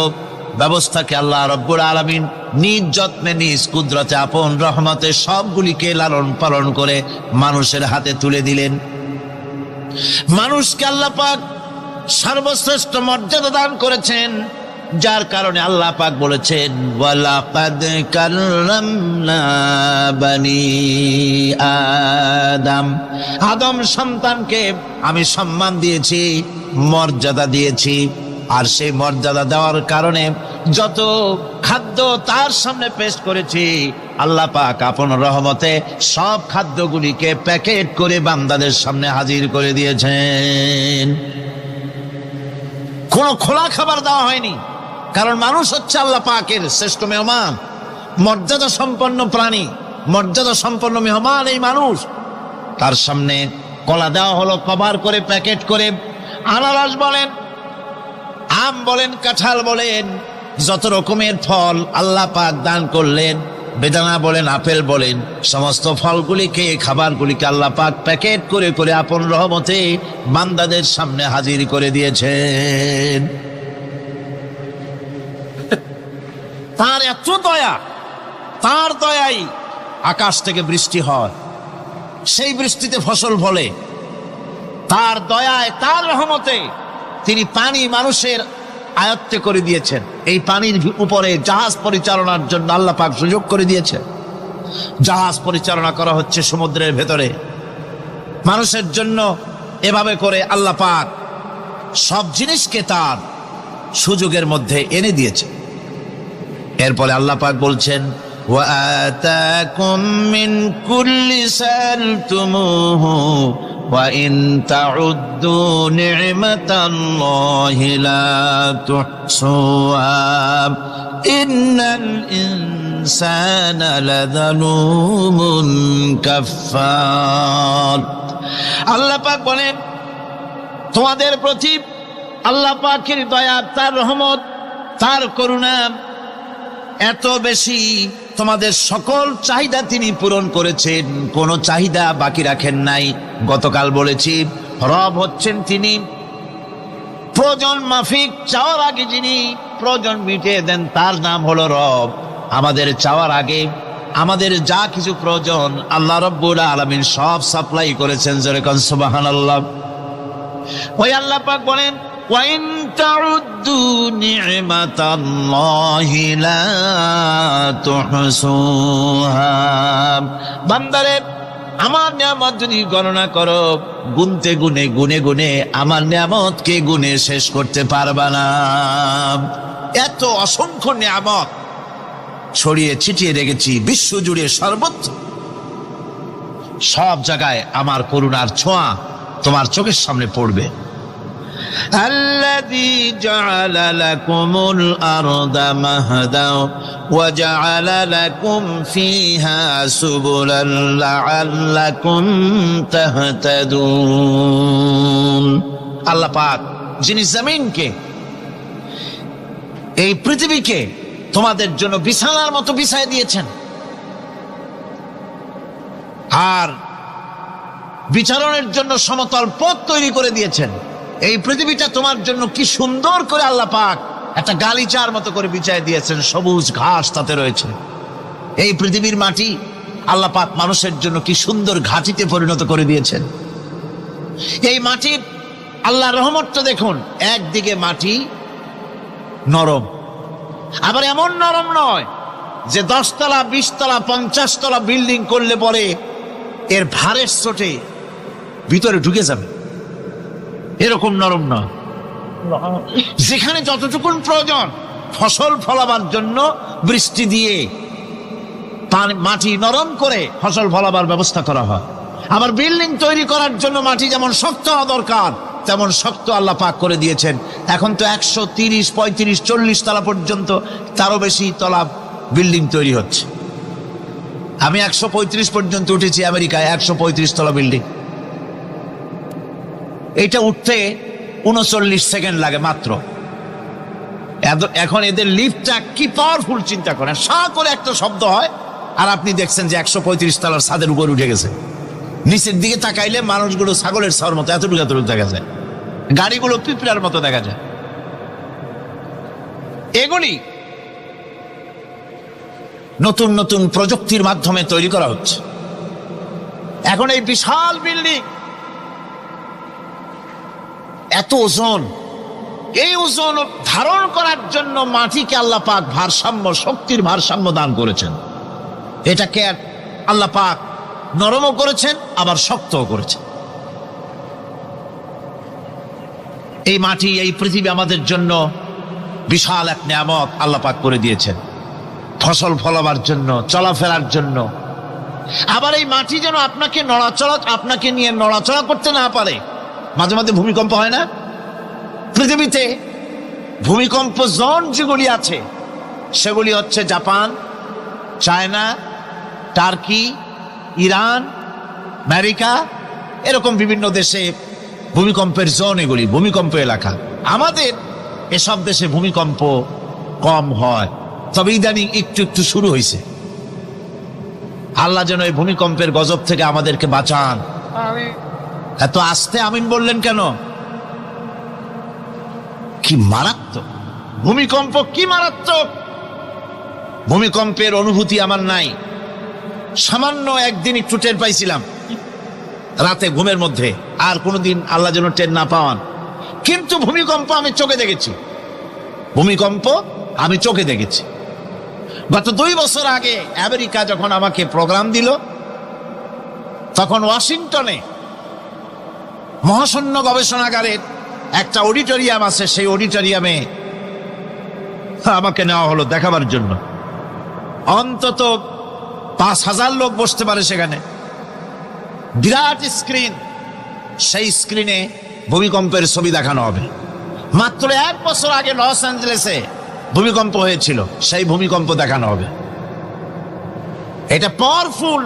ব্যবস্থাকে আল্লাহ রাব্বুল আলামিন নিজ যত্নে, নিজ কুদরতে, আপন রহমতে সবগুলিকে লালন পালন করে মানুষের হাতে তুলে দিলেন। মানুষকে আল্লাহ পাক সর্বশ্রেষ্ঠ মর্যাদা দান করেছেন, যার কারণে আল্লাহ পাক বলেছেন ওয়ালাকাদ কাররামনা বানি আদম, আদম সন্তানকে আমি সম্মান দিয়েছি, মর্যাদা দিয়েছি। আর সেই মর্যাদা দেওয়ার কারণে যত খাদ্য তার সামনে পেশ করেছি, আল্লাহ পাক আপন রহমতে সব খাদ্যগুলিকে প্যাকেট করে বান্দাদের সামনে হাজির করে দিয়েছেন। কোনো খোলা খাবার দেওয়া হয়নি, কারণ মানুষ হচ্ছে আল্লাহ পাকের শ্রেষ্ঠ মেহমান, মর্যাদা সম্পন্ন প্রাণী, মর্যাদা সম্পন্ন মেহমান এই মানুষ। তার সামনে কলা দেওয়া হলো কভার করে, প্যাকেট করে। আনারস বলেন, আম বলেন, কাঁঠাল বলেন, যত রকমের ফল আল্লাহ পাক দান করলেন, বেদানা বলেন, আপেল বলেন, সমস্ত ফলগুলিকে, খাবারগুলিকে আল্লাহ পাক প্যাকেট করে করে আপন রহমতে বান্দাদের সামনে হাজির করে দিয়েছেন। তার এত দয়া, তার দয়াই আকাশ থেকে বৃষ্টি হয়, সেই বৃষ্টিতে ফসল ফলে। তার দয়ায়, তার রহমতে তিনি পানি মানুষের আয়ত্তে করে দিয়েছেন। এই পানির উপরে জাহাজ পরিচালনার জন্য আল্লাহ পাক সুযোগ করে দিয়েছেন। জাহাজ পরিচালনা করা হচ্ছে সমুদ্রের ভেতরে মানুষের জন্য। এভাবে করে আল্লাহ পাক সব জিনিসকে তার সুযোগের মধ্যে এনে দিয়েছে। এরপরে আল্লাহ পাক বলছেন وآتاكم من كل سألتموه وإن تعدوا نعمة الله لا تحصوها إن الإنسان لظلوم كفار আল্লাহ পাক বলেন, তোমাদের প্রতি আল্লাহ পাকের দয়া, তার রহমত, তার করুণা এত বেশি, তোমাদের সকল চাহিদা তিনি পূরণ করেছেন, কোনো চাহিদা বাকি রাখেন নাই। গতকাল বলেছি, রব হচ্ছেন তিনি প্রয়োজন মাফিক চাওয়ার আগে যিনি প্রয়োজন মিটিয়ে দেন, তার নাম হলো রব। আমাদের চাওয়ার আগে আমাদের যা কিছু প্রয়োজন আল্লাহ রাব্বুল আলামিন সব সাপ্লাই করেছেন। যেরকম সুবহানাল্লাহ। ওই আল্লাহ পাক বলেন, وَإِن تَعُدُّوا نِعْمَةَ اللَّهِ لَا تُحْصُوهَا বান্দারে, আমার নিয়ামত যদি গণনা করো, গুনতে গুনে গুনে গুনে আমার নিয়ামতকে গুনে শেষ করতে পারবা না। এত অসংখ্য নিয়ামত ছড়িয়ে ছিটিয়ে রেখেছি বিশ্ব জুড়ে, সর্বত্র সব জায়গায় আমার করুণার ছোঁয়া তোমার চোখের সামনে পড়বে। الذي جعل لكم الأرض مهدا وجعل لكم فيها سبلا لعلكم تهتدون আল্লাহ পাক যিনি জমিনকে, এই পৃথিবীকে তোমাদের জন্য বিছানার মতো বিছায় দিয়েছেন, আর বিচরণের জন্য সমতল পথ তৈরি করে দিয়েছেন। এই পৃথিবীটা তোমার জন্য কি সুন্দর করে আল্লাহ পাক একটা গালিচার মতো করে বিছায় দিয়েছেন, সবুজ ঘাস তাতে রয়েছে। এই পৃথিবীর মাটি আল্লাহ পাক মানুষের জন্য কি সুন্দর ঘাটিতে পরিণত করে দিয়েছেন। এই মাটির আল্লাহ রহমতটা দেখুন, একদিকে মাটি নরম, আবার এমন নরম নয় যে 10 তলা 20 তলা 50 তলা বিল্ডিং করলে পরে এর ভারের চোটে ভিতরে ঢুকে যাবে, এরকম নরম নয়। যেখানে যতটুকুন প্রয়োজন ফসল ফলাবার জন্য বৃষ্টি দিয়ে মাটি নরম করে ফসল ফলাবার ব্যবস্থা করা হয়। আবার বিল্ডিং তৈরি করার জন্য মাটি যেমন শক্ত হওয়া দরকার তেমন শক্ত আল্লাহ পাক করে দিয়েছেন। এখন তো 130, 35, 40 তলা পর্যন্ত, তারও বেশি তলা বিল্ডিং তৈরি হচ্ছে। আমি 135 পর্যন্ত উঠেছি আমেরিকায়, 135 তলা বিল্ডিং। এইটা উঠতে 39 সেকেন্ড লাগে মাত্র। এখন এদের লিফটটা কি পাওয়ারফুল চিন্তা করেন, সা করে একটা শব্দ হয় আর আপনি দেখছেন যে 135 তলার ছাদের উপর উঠে গেছে। নিচের দিকে তাকাইলে মানুষগুলো ছাগলের ছাওয়ার মতো এতটুকু এতটুকু দেখা যায়, গাড়িগুলো পিঁপড়ার মতো দেখা যায়। এগুলি নতুন নতুন প্রযুক্তির মাধ্যমে তৈরি করা হচ্ছে। এখন এই বিশাল বিল্ডিং, এত ওজন, এই ওজন ধারণ করার জন্য মাটিকে আল্লাহ পাক ভারসাম্য, শক্তির ভারসাম্য দান করেছেন। এটাকে আল্লাহ পাক নরমও করেছেন আবার শক্তও করেছেন। এই মাটি, এই পৃথিবী আমাদের জন্য বিশাল এক নিয়ামত আল্লাহ পাক করে দিয়েছেন, ফসল ফলাবার জন্য, চলাফেরার জন্য। আবার এই মাটি যেন আপনাকে নিয়ে নড়াচড়া করতে না পারে। মাঝে মাঝে ভূমিকম্প হয় না? পৃথিবীতে ভূমিকম্প জোন যেগুলি আছে সেগুলি হচ্ছে Japan, China, turkey, Iran, America, এরকম বিভিন্ন দেশে ভূমিকম্পের জোন, এগুলি ভূমিকম্প এলাকা। আমাদের এসব দেশে ভূমিকম্প কম হয়, তবে ইদানিং একটু একটু শুরু হয়েছে। আল্লাহ যেন এই ভূমিকম্পের গজব থেকে আমাদেরকে বাঁচান। এত আস্তে আমিন বললেন কেন? কি মারাত্মক ভূমিকম্প, কি মারাত্মক ভূমিকম্পের অনুভূতি আমার নাই। সামান্য একদিন একটু টের পাইছিলাম রাতে ঘুমের মধ্যে, আর কোনোদিন আল্লাহ যেন টের না পাওয়ান। কিন্তু ভূমিকম্প আমি চোখে দেখেছি, ভূমিকম্প আমি চোখে দেখেছি। গত 2 বছর আগে আমেরিকা যখন আমাকে প্রোগ্রাম দিল, তখন ওয়াশিংটনে মহাশূন্য গবেষণাগারের একটা অডিটোরিয়াম আছে, সেই অডিটোরিয়ামে আমাকে নেওয়া হলো দেখাবার জন্য। অন্তত 5000 লোক বসতে পারে সেখানে, বিরাট স্ক্রিন, সেই স্ক্রিনে ভূমিকম্পের ছবি দেখানো হবে। মাত্র 1 বছর আগে লস অ্যাঞ্জেলেসে ভূমিকম্প হয়েছিল, সেই ভূমিকম্প দেখানো হবে। এটা পাওয়ারফুল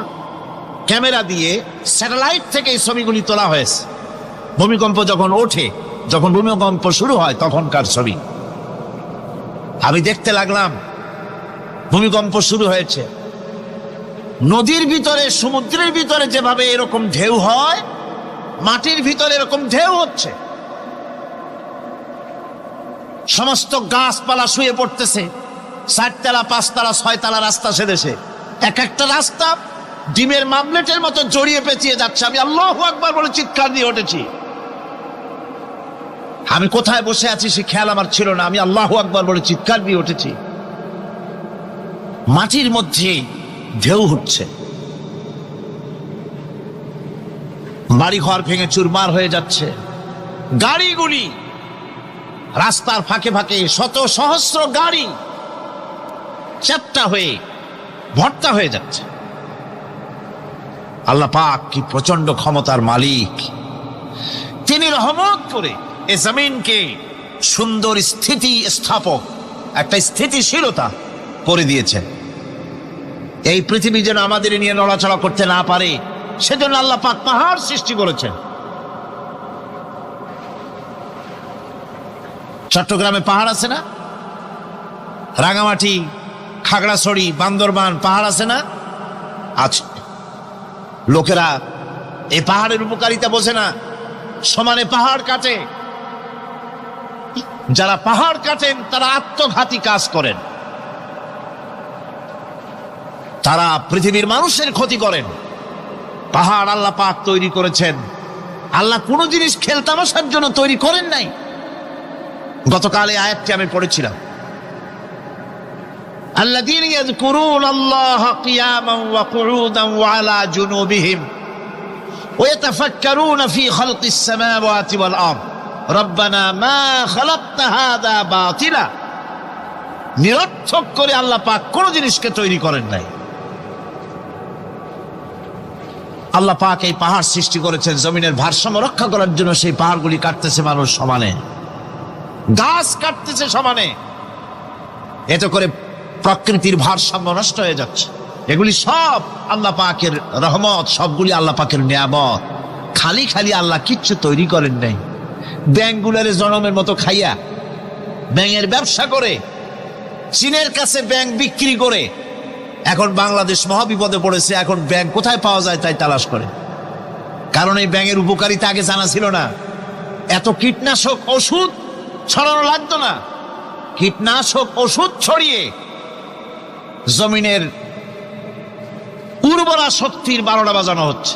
ক্যামেরা দিয়ে স্যাটেলাইট থেকে এই ছবিগুলি তোলা হয়েছে। ভূমিকম্প যখন ওঠে, যখন ভূমিকম্প শুরু হয় তখনকার ছবি। আমি দেখতে লাগলাম ভূমিকম্প শুরু হয়েছে। নদীর ভিতরে, সমুদ্রের ভিতরে যেভাবে এরকম ঢেউ হয়, মাটির ভিতরে এরকম ঢেউ হচ্ছে। সমস্ত গাছপালা শুয়ে পড়তেছে। 4 তলা, 5 তলা, 6 তলা রাস্তা সেদেশে। এক একটা রাস্তা ডিমের মামলেটের মতো জড়িয়ে পেঁচিয়ে যাচ্ছে। আমি আল্লাহু আকবার বলে চিৎকার দিয়ে উঠেছি। আমি কোথায় বসে আছি সে খেয়াল আমার ছিল না। আমি আল্লাহু আকবার বলে চিৎকার দিয়ে উঠেছি। মাটির মধ্যে ঢেউ হচ্ছে, বাড়িঘর ভেঙে চুরমার হয়ে যাচ্ছে। গাড়িগুলি রাস্তার ফাঁকে ফাঁকে, শত সহস্র গাড়ি চ্যাপ্টা হয়ে ভর্তা হয়ে যাচ্ছে। আল্লাহ পাক কি প্রচন্ড ক্ষমতার মালিক! তিনি রহমত করে এ জমিনকে সুন্দর স্থিতি স্থাপক, একটা স্থিতিশীলতা করে দিয়েছেন। এই পৃথিবী যেন আমাদের নিয়ে নড়াচড়া করতে না পারে, সেজন্য আল্লাহ পাক পাহাড় সৃষ্টি করেছেন। চট্টগ্রামে পাহাড় আছে না? রাঙামাটি, খাগড়াছড়ি, বান্দরবান পাহাড় আছে না? আছে। লোকেরা এই পাহাড়ের উপকারিতা বোঝে না, সমানে পাহাড় কাটে। যারা পাহাড় কাটেন তারা আত্মঘাতী কাজ করেন, তারা পৃথিবীর মানুষের ক্ষতি করেন। পাহাড় আল্লাহ পাক তৈরি করেছেন। আল্লাহ কোন জিনিস খেলতামাশার জন্য তৈরি করেন নাই। গতকাল এই আয়াতটি আমি পড়েছিলাম, আল্লাযীনা ইয়াযকুরুনাল্লাহা কিয়ামান ওয়া কুউদান ওয়া আলা জুনুবিহিম ওয়া ইয়াতাফাক্কারুনা ফী খালকিস সামাওয়াতি ওয়াল আরদ রব্বানা মা খালাকতা হাযা বাতিলা। নিরর্থক করে আল্লাহ পাক কোন জিনিসকে তৈরি করেন নাই। আল্লাহ পাক এই পাহাড় সৃষ্টি করেছেন জমিনের ভারসাম্য রক্ষা করার জন্য। সেই পাহাড়গুলি কাটতেছে মানুষ সমানে, গাছ কাটতেছে সমানে। এতে করে প্রকৃতির ভারসাম্য নষ্ট হয়ে যাচ্ছে। এগুলি সব আল্লাহ পাকের রহমত, সবগুলি আল্লাহ পাকের নিয়ামত। খালি খালি আল্লাহ কিচ্ছু তৈরি করেন নাই। ব্যাংকগুলোর জনমের মতো খাইয়া, ব্যাঙের ব্যবসা করে, চীনের কাছে ব্যাংক বিক্রি করে এখন বাংলাদেশ মহাবিপদে পড়েছে। এখন ব্যাংক কোথায় পাওয়া যায় তাই তালাশ করে। কারণ এই ব্যাঙের উপকারিতা আগে জানা ছিল না। এত কীটনাশক ওষুধ ছড়ানো লাগতো না। কীটনাশক ওষুধ ছড়িয়ে জমিনের উর্বরা শক্তির 12টা বাজানো হচ্ছে।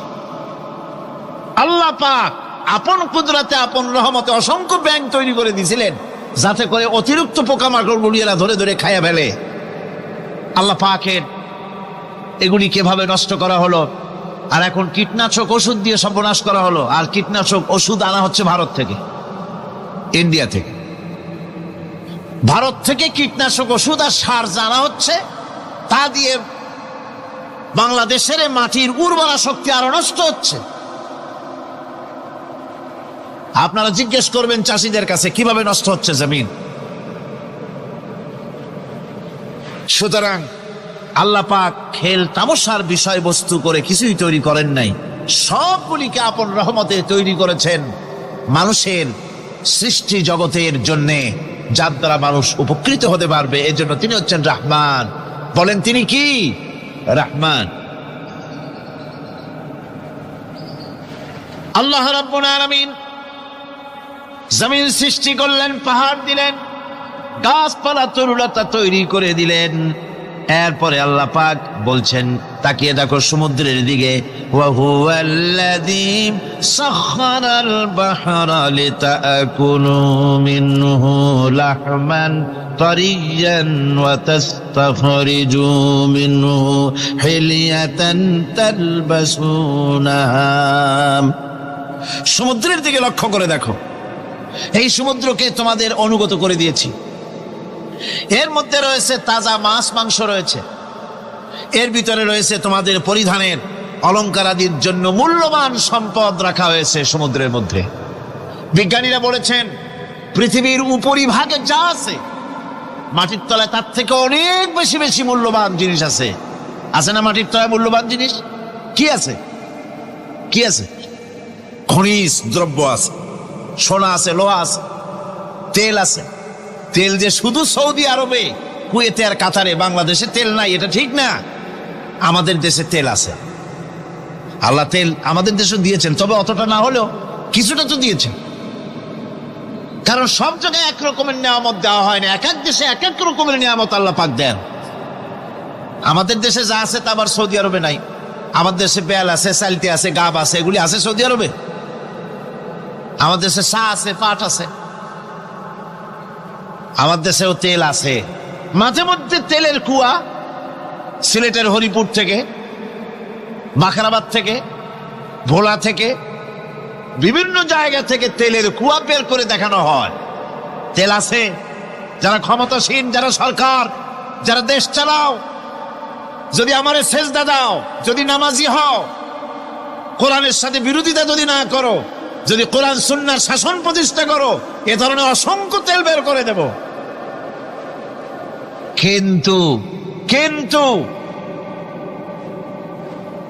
আল্লাহ পাক আপন কুদরতে, আপন রহমতে অসংখ্য ব্যাংক তৈরি করে দিয়েছিলেন, যাতে করে অতিরিক্ত পোকামাকড় গুলিয়েরা ধরে ধরে খাইয়া ফেলে। আল্লাহ পাকের এগুলি কিভাবে নষ্ট করা হলো, আর এখন কীটনাশক ওষুধ দিয়ে সর্বনাশ করা হলো। আর কীটনাশক ওষুধ আনা হচ্ছে ভারত থেকে, ইন্ডিয়া থেকে। ভারত থেকে কীটনাশক ওষুধ আর সার জানা হচ্ছে, তা দিয়ে বাংলাদেশের মাটির উর্বরা শক্তি আরো নষ্ট হচ্ছে। আপনারা জিজ্ঞেস করবেন চাষিদের কাছে কিভাবে নষ্ট হচ্ছে জমিন। সুতরাং আল্লাহ পাক খেল তামাশার বিষয়বস্তু করে কিছুই তৈরি করেন নাই। সবগুলিকে আপন রহমতে তৈরি করেছেন মানুষের সৃষ্টি জগতের জন্যে, যার দ্বারা মানুষ উপকৃত হতে পারবে। এই জন্য তিনি হচ্ছেন রহমান। বলেন তিনি কি? রহমান। আল্লাহ রাব্বুল আলামিন জমিন সৃষ্টি করলেন, পাহাড় দিলেন, গাছপালা তরুলতা তৈরি করে দিলেন। এরপরে আল্লাহ পাক বলছেন, তাকিয়ে দেখো সমুদ্রের দিকে, ওয়া হুয়াল্লাযী সাখখারাল বাহরা লিতাকুলু মিনহু লাহমান তারিয়ান ওয়া তাস্তাখরিজু মিনহু হিলিয়াতান তালবাসুনাহা। সমুদ্রের দিকে লক্ষ্য করে দেখো। এই সমুদ্রকে তোমাদের অনুগত করে দিয়েছি। এর মধ্যে রয়েছে তাজা মাছ মাংস রয়েছে, এর ভিতরে রয়েছে তোমাদের পরিধানের অলংকার আদির জন্য মূল্যবান সম্পদ রাখা হয়েছে সমুদ্রের মধ্যে। বিজ্ঞানীরা বলেছেন পৃথিবীর উপরিভাগে যা আছে মাটির তলায় তার থেকে অনেক বেশি বেশি মূল্যবান জিনিস আছে। আছে না মাটির তলায় মূল্যবান জিনিস? কি আছে? কি আছে? খনিজ দ্রব্য আছে, সোনা আছে, লোহা আছে, তেল আছে। তেল যে শুধু সৌদি আরবে, কুয়েতে আর কাতারে, বাংলাদেশে তেল নাই এটা ঠিক না। আমাদের দেশে তেল আছে। আল্লাহ তেল আমাদের দেশে দিয়েছেন, তবে অতটা না হলেও কিছুটা তো দিয়েছেন। কারণ সব জায়গায় এক রকমের নিয়ামত দেওয়া হয় না, এক এক দেশে এক এক রকমের নিয়ামত আল্লাহ পাক দেন। আমাদের দেশে যা আছে তা আবার সৌদি আরবে নাই। আমাদের দেশে বেল আছে, সালতি আছে, গাব আছে, এগুলি আছে সৌদি আরবে। আমাদের দেশে চা আছে, পাট আছে। আমাদের দেশেও তেল আছে। মাঝে মধ্যে তেলের কুয়া সিলেটের হরিপুর থেকে, বাখরাবাদ থেকে, ভোলা থেকে, বিভিন্ন জায়গা থেকে তেলের কুয়া বের করে দেখানো হয়। তেল আছে। যারা ক্ষমতাসীন, যারা সরকার, যারা দেশ চালাও, যদি আমারে সেজদা দাও, যদি নামাজি হও, কোরআনের সাথে বিরোধিতা যদি না করো, যদি কোরআন সুন্নাহর শাসন প্রতিষ্ঠা করো, এ ধরনের অসংখ্য তেল বের করে দেব। কিন্তু কিন্তু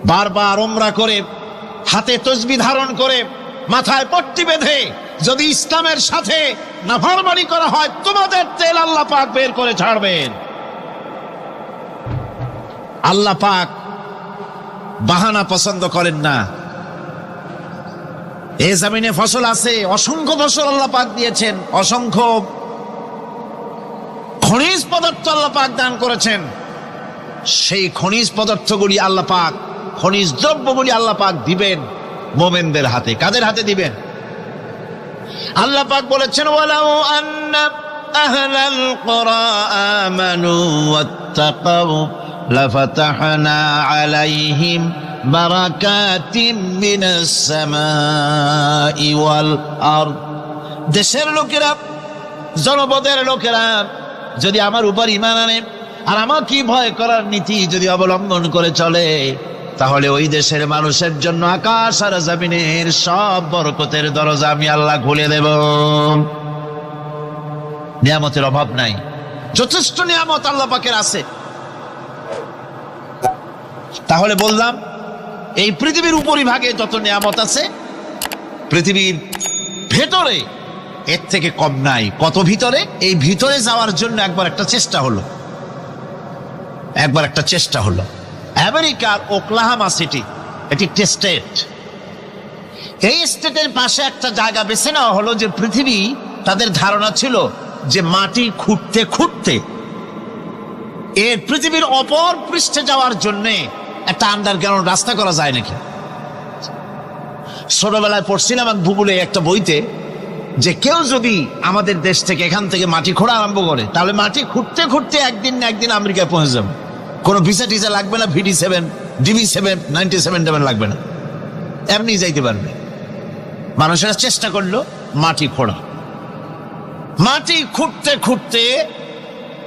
বারবার উমরা করে, হাতে তসবিহ ধারণ করে, মাথায় পট্টি বেঁধে যদি ইসলামের সাথে নাফরমানি করা হয়, তোমাদের তেল আল্লাহ পাক বের করে ছাড়বেন। আল্লাহ পাক বাহানা পছন্দ করেন না। এই জমিনে ফসল আছে, অসংখ্য ফসল আল্লাহ পাক দিয়েছেন, অসংখ্য খনিজ পদার্থ আল্লাহ পাক দান করেছেন। সেই খনিজ পদার্থগুলি আল্লাহ পাক, খনিজ দ্রব্যগুলি আল্লাহ পাক দিবেন মুমিনদের হাতে। কাদের হাতে দিবেন? আল্লাহ পাক বলেছেন, ওয়ালাউ আন্না আহলাল কুরা আমানু ওয়াত্তাকাউ লাফাতাহনা আলাইহিম বারাকাতিম মিনাস সামাই ওয়াল আরদ। দেশের লোকেরা, জনপদের লোকেরা যদি আমার উপর ঈমান আনে আর আমাকে ভয় করার নীতি যদি অবলম্বন করে চলে, তাহলে ওই দেশের মানুষের জন্য আকাশ আর জমিনের সব বরকতের দরজা আমি আল্লাহ খুলে দেব। নিয়ামতের অভাব নাই, যথেষ্ট নিয়ামত আল্লাহ পাকের আছে। তাহলে বললাম, এই পৃথিবীর উপরিভাগে যত নিয়ামত আছে, পৃথিবীর ভেতরে এর থেকে কম নাই। কত ভিতরে? এই ভিতরে যাওয়ার জন্য একবার একটা চেষ্টা হলো। আমেরিকার ওকলাহামা সিটি, এটি একটি স্টেট। এই স্টেটের পাশে একটা জায়গা বেছে নেওয়া হলো, যে পৃথিবী, তাদের ধারণা ছিল যে মাটি খুঁড়তে খুঁড়তে এর পৃথিবীর অপর পৃষ্ঠে যাওয়ার জন্য একটা আন্ডারগ্রাউন্ড রাস্তা করা যায় নাকি। ছোটবেলায় পড়ছিলাম এক ভূগোলে একটা বইতে, যে কেউ যদি আমাদের দেশ থেকে, এখান থেকে মাটি খোঁড়া আরম্ভ করে, তাহলে মাটি খুঁড়তে খুঁড়তে একদিন না একদিন আমেরিকায় পৌঁছে যাবে। কোনো ভিসা টিসা লাগবে না, VD7, DB7, 97 লাগবে না, এমনি যাইতে পারবে। মানুষেরা চেষ্টা করলো মাটি খোঁড়া। মাটি খুঁড়তে খুঁড়তে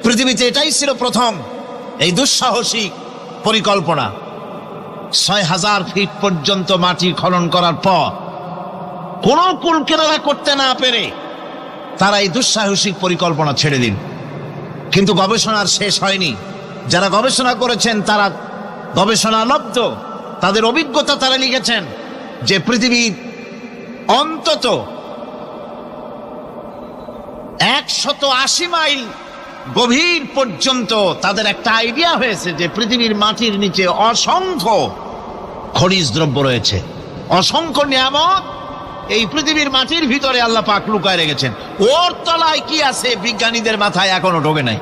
পৃথিবীতে এটাই ছিল প্রথম এই দুঃসাহসিক পরিকল্পনা। 6000 ফিট পর্যন্ত মাটি খনন করার পর কোনো কুল কেনারা করতে না পেরে তারা এই দুঃসাহসিক পরিকল্পনা ছেড়ে দিন। কিন্তু গবেষণার শেষ হয়নি। যারা গবেষণা করেছেন তারা গবেষণালব্ধ, তাদের অভিজ্ঞতা তারা লিখেছেন যে পৃথিবীর অন্তত 180 মাইল গভীর পর্যন্ত তাদের একটা আইডিয়া হয়েছে যে পৃথিবীর মাটির নিচে অসংখ্য খনিজ দ্রব্য রয়েছে, অসংখ্য নিয়ামত এই পৃথিবীর মাটির ভিতরে আল্লাহ পাক লুকায় রেখেছেন। ওর তলায় কি আছে বিজ্ঞানীদের মাথায় এখনো ঢোকে নাই।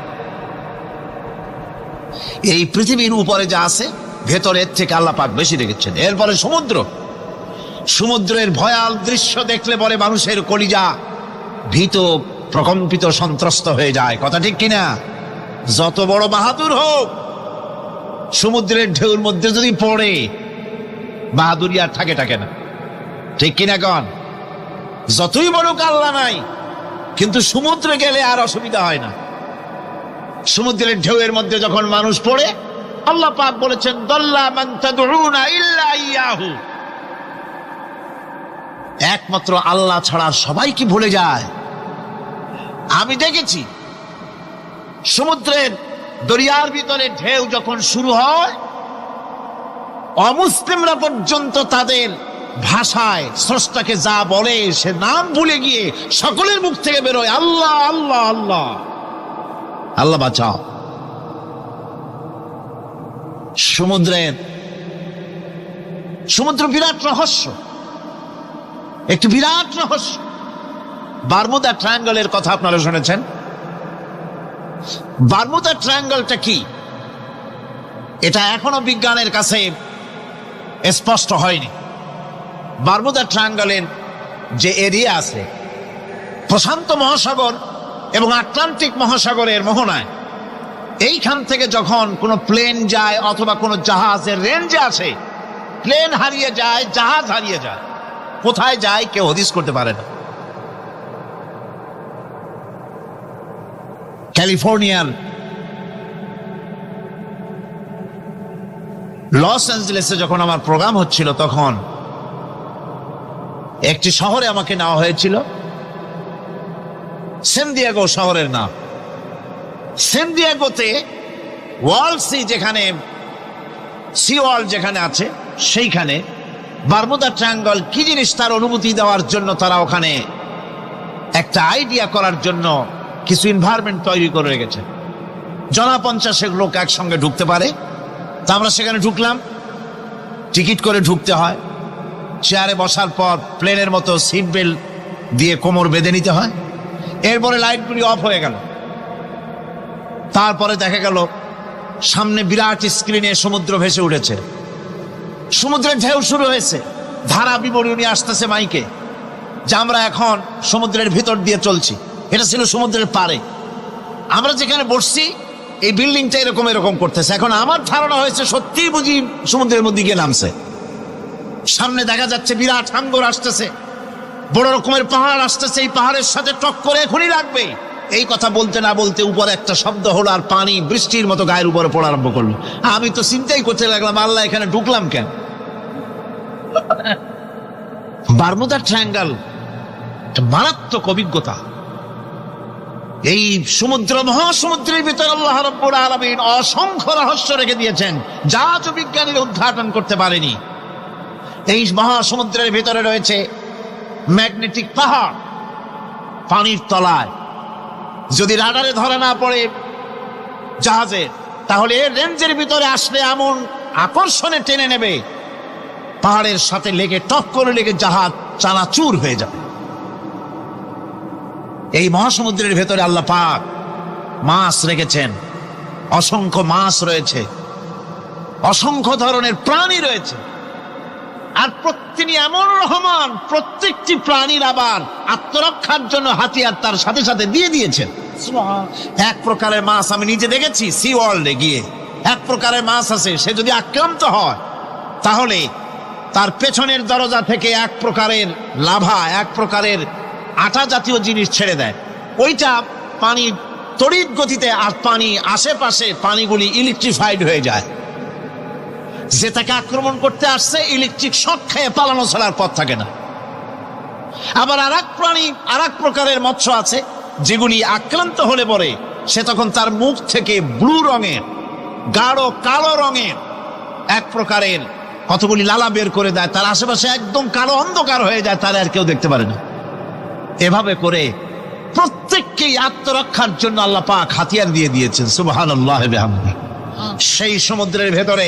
এই পৃথিবীর উপরে যা আছে ভেতরের থেকে আল্লাহ পাক বেশি রেখেছেন। এরপরে সমুদ্রের ভয়াল দৃশ্য দেখলে পরে মানুষের কলিজা ভীত, প্রকম্পিত, সন্ত্রস্ত হয়ে যায়। কথা ঠিক কিনা? যত বড় বাহাদুর হোক, সমুদ্রের ঢেউর মধ্যে যদি পড়ে, বাহাদুরি আর থাকে না। ঠিক কিনা কন? যতই বড় আল্লাহ নাই, কিন্তু সমুদ্রে গেলে আর অসুবিধা হয় না। সমুদ্রের ঢেউয়ের মধ্যে যখন মানুষ পড়ে, আল্লাহ পাক বলেছেন দাল্লা মান তাদউনা ইল্লা ইয়াহু, একমাত্র আল্লাহ ছাড়া সবাই কি ভুলে যায়? আমি দেখেছি সমুদ্রের দরিয়ার ভিতরে ঢেউ যখন শুরু হয়, অমুসলিমরা পর্যন্ত তাদের ভাষায় স্রষ্টাকে যা বলে সে নাম ভুলে গিয়ে সকলের মুখ থেকে বেরোয় আল্লাহ আল্লাহ আল্লাহ। আল্লাহ বাঁচাও। সমুদ্র বিরাট রহস্য, একটি বিরাট রহস্য। বারমুদা ট্রায়াঙ্গলের কথা আপনারা শুনেছেন। বারমুদা ট্রায়াঙ্গলটা কি, এটা এখনো বিজ্ঞানের কাছে স্পষ্ট হয়নি। বারমুদা ট্রায়াঙ্গলের যে এরিয়া আছে, প্রশান্ত মহাসাগর এবং আটলান্টিক মহাসাগরের মোহনায়, এইখান থেকে যখন কোনো প্লেন যায় অথবা কোনো জাহাজের রেঞ্জে আসে, প্লেন হারিয়ে যায়, জাহাজ হারিয়ে যায়, কোথায় যায় কেউ হদিস করতে পারে না। ক্যালিফোর্নিয়ার লস অ্যাঞ্জেলেসে যখন আমার প্রোগ্রাম হচ্ছিল, তখন একটি শহরে আমাকে নেওয়া হয়েছিল, সান দিয়েগো শহরের নাম। সান দিয়েগোতে ওয়ার্ল্ড সি, যেখানে সি ওয়ার্ল্ড যেখানে আছে, সেইখানে বারমুদা ট্রায়াঙ্গল কি জিনিস তার অনুভূতি দেওয়ার জন্য তারা ওখানে একটা আইডিয়া করার জন্য কিছু এনভায়রনমেন্ট তৈরি করে রেখেছে। 50 লোক একসঙ্গে ঢুকতে পারে। তা আমরা সেখানে ঢুকলাম, টিকিট করে ঢুকতে হয়। চেয়ারে বসার পর প্লেনের মতো সিট বেল্ট দিয়ে কোমর বেঁধে নিতে হয়। এরপরে লাইটগুলি অফ হয়ে গেল। তারপরে দেখা গেল সামনে বিরাট স্ক্রিনে সমুদ্র ভেসে উঠেছে, সমুদ্রের ঢেউ শুরু হয়েছে, ধারা বিবরণী আসতেছে মাইকে যে আমরা এখন সমুদ্রের ভিতর দিয়ে চলছি। এটা ছিল সমুদ্রের পারে। আমরা যেখানে বসছি এই বিল্ডিংটা এরকম এরকম করতেছে। এখন আমার ধারণা হয়েছে সত্যিই বুঝি সমুদ্রের মধ্যে গিয়ে নামছে। সামনে দেখা যাচ্ছে বিরাট হাঙ্গর আসতেছে, বড় রকমের পাহাড় আসতেছে, এই পাহাড়ের সাথে টক্কর এখনই লাগবে। এই কথা বলতে না বলতে উপরে একটা শব্দ হলো, আর পানি বৃষ্টির মতো গায়ের উপরে পড়া আরম্ভ করলো। আমি তো চিন্তাই করতে লাগলাম, আল্লাহ এখানে ঢুকলাম কেন? বারমুদা ট্রায়াঙ্গল মারাত্মক অভিজ্ঞতা। এই সমুদ্র, মহাসমুদ্রের ভিতরে আল্লাহ রাব্বুল আলামিন অসংখ্য রহস্য রেখে দিয়েছেন, যা আজও বিজ্ঞানীরা উদ্ঘাটন করতে পারেনি। এই মহাসমুদ্রের ভিতরে রয়েছে ম্যাগনেটিক পাহাড় পানির তলায়। যদি রাডারে ধরা না পড়ে জাহাজের, তাহলে রেঞ্জের ভিতরে আসলে এমন আকর্ষণে টেনে নেবে, পাহাড়ের সাথে লেগে টক করে লেগে জাহাজ চানাচুর হয়ে যাবে। এই মহাসমুদ্রের ভেতরে আল্লাহ পাক মাছ রেখেছেন, অসংখ্য মাছ রয়েছে, অসংখ্য ধরনের প্রাণী রয়েছে। আর তিনি এমন রহমান, প্রত্যেকটি প্রাণীর আবার আত্মরক্ষার জন্য হাতিয়ার তার সাথে সাথে দিয়ে দিয়েছেন। এক প্রকারের মাছ আমি নিজে দেখেছি সি ওয়ার্ল্ডে গিয়ে, এক প্রকারের মাছ আছে, সে যদি আক্রান্ত হয় তাহলে তার পেছনের দরজা থেকে এক প্রকারের লাভা, এক প্রকারের আটা জাতীয় জিনিস ছেড়ে দেয়। ওইটা পানি তড়িৎ গতিতে, আর পানি আশেপাশে পানিগুলি ইলেকট্রিফাইড হয়ে যায়। যে তাকে আক্রমণ করতে আসছে ইলেকট্রিক শক খেয়ে পালানো ছাড়ার পথ থাকে না। আবার আর এক প্রাণী, আর এক প্রকারের মৎস্য আছে, যেগুলি আক্রান্ত হলে পরে সে তখন তার মুখ থেকে ব্লু রঙের, গাঢ় কালো রঙের এক প্রকারের কতগুলি লালা বের করে দেয়, তার আশেপাশে একদম কালো অন্ধকার হয়ে যায়, তারা আর কেউ দেখতে পারে না। এভাবে করে প্রত্যেককেই আত্মরক্ষার জন্য আল্লাহ পাক হাতিয়ার দিয়ে দিয়েছেন। সুবহানাল্লাহ ওয়া বিহামদিহি। সেই সমুদ্রের ভেতরে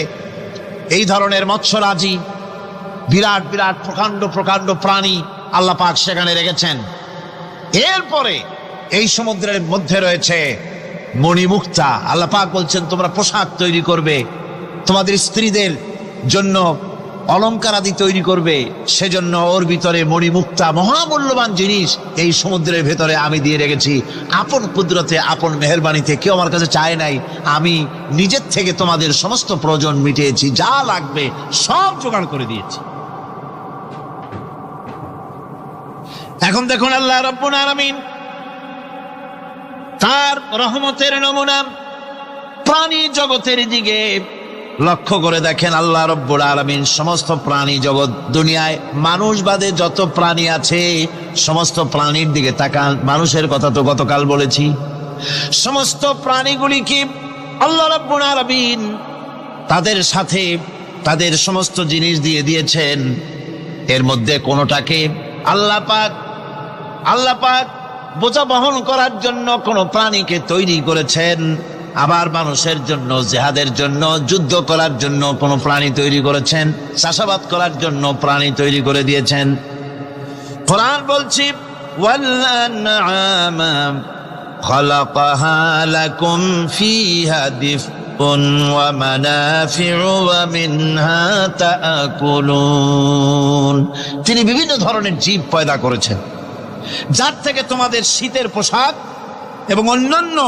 এই ধরনের মৎস্যরাজি, বিরাট বিরাট প্রকাণ্ড প্রকাণ্ড প্রাণী আল্লাহ পাক সেখানে রেখেছেন। এরপরে এই সমুদ্রের মধ্যে রয়েছে মণিমুক্তা। আল্লাহ পাক বলছেন তোমরা পোশাক তৈরি করবে, তোমাদের স্ত্রীদের জন্য অলংকার আদি তৈরি করবে, সেজন্য ওর ভিতরে মণিমুক্তা মহামূল্যবান জিনিস এই সমুদ্রের ভেতরে আমি দিয়ে রেখেছি। আপন কুদরতে, আপন মেহেরবানিতে, কেউ আমার কাছে চায় নাই, আমি নিজের থেকে তোমাদের সমস্ত প্রয়োজন মিটিয়েছি, যা লাগবে সব জোগাড় করে দিয়েছি। এখন দেখুন আল্লাহ রাব্বুল আলামিন তার রহমতের নমুনা প্রাণী জগতের দিকে লক্ষ্য করে দেখেন, আল্লাহ রাব্বুল আলামিন সমস্ত প্রাণী জগৎ দুনিয়ায় মানুষ বাদে যত প্রাণী আছে সমস্ত প্রাণীর দিকে তাকান। মানুষের কথা তো গতকাল বলেছি, সমস্ত প্রাণীগুলিকে আল্লাহ রাব্বুল আলামিন তাদের সাথে তাদের সমস্ত জিনিস দিয়ে দিয়েছেন। এর মধ্যে কোনোটাকে আল্লাহ পাক বোঝা বহন করার জন্য কোন প্রাণীকে তৈরি করেছেন, আবার মানুষের জন্য, জিহাদের জন্য, যুদ্ধ করার জন্য কোন প্রাণী তৈরি করেছেন, চাষাবাদ করার জন্য প্রাণী তৈরি করে দিয়েছেন। কোরআন বলছি, ওয়াল আনআমা খালাকাহা লাকুম ফিহা দিফউন ওয়া মানাফিউ ওয়া মিনহা তাআকুলুন। তিনি বিভিন্ন ধরনের জীব পয়দা করেছেন, যার থেকে তোমাদের শীতের পোশাক এবং অন্যান্য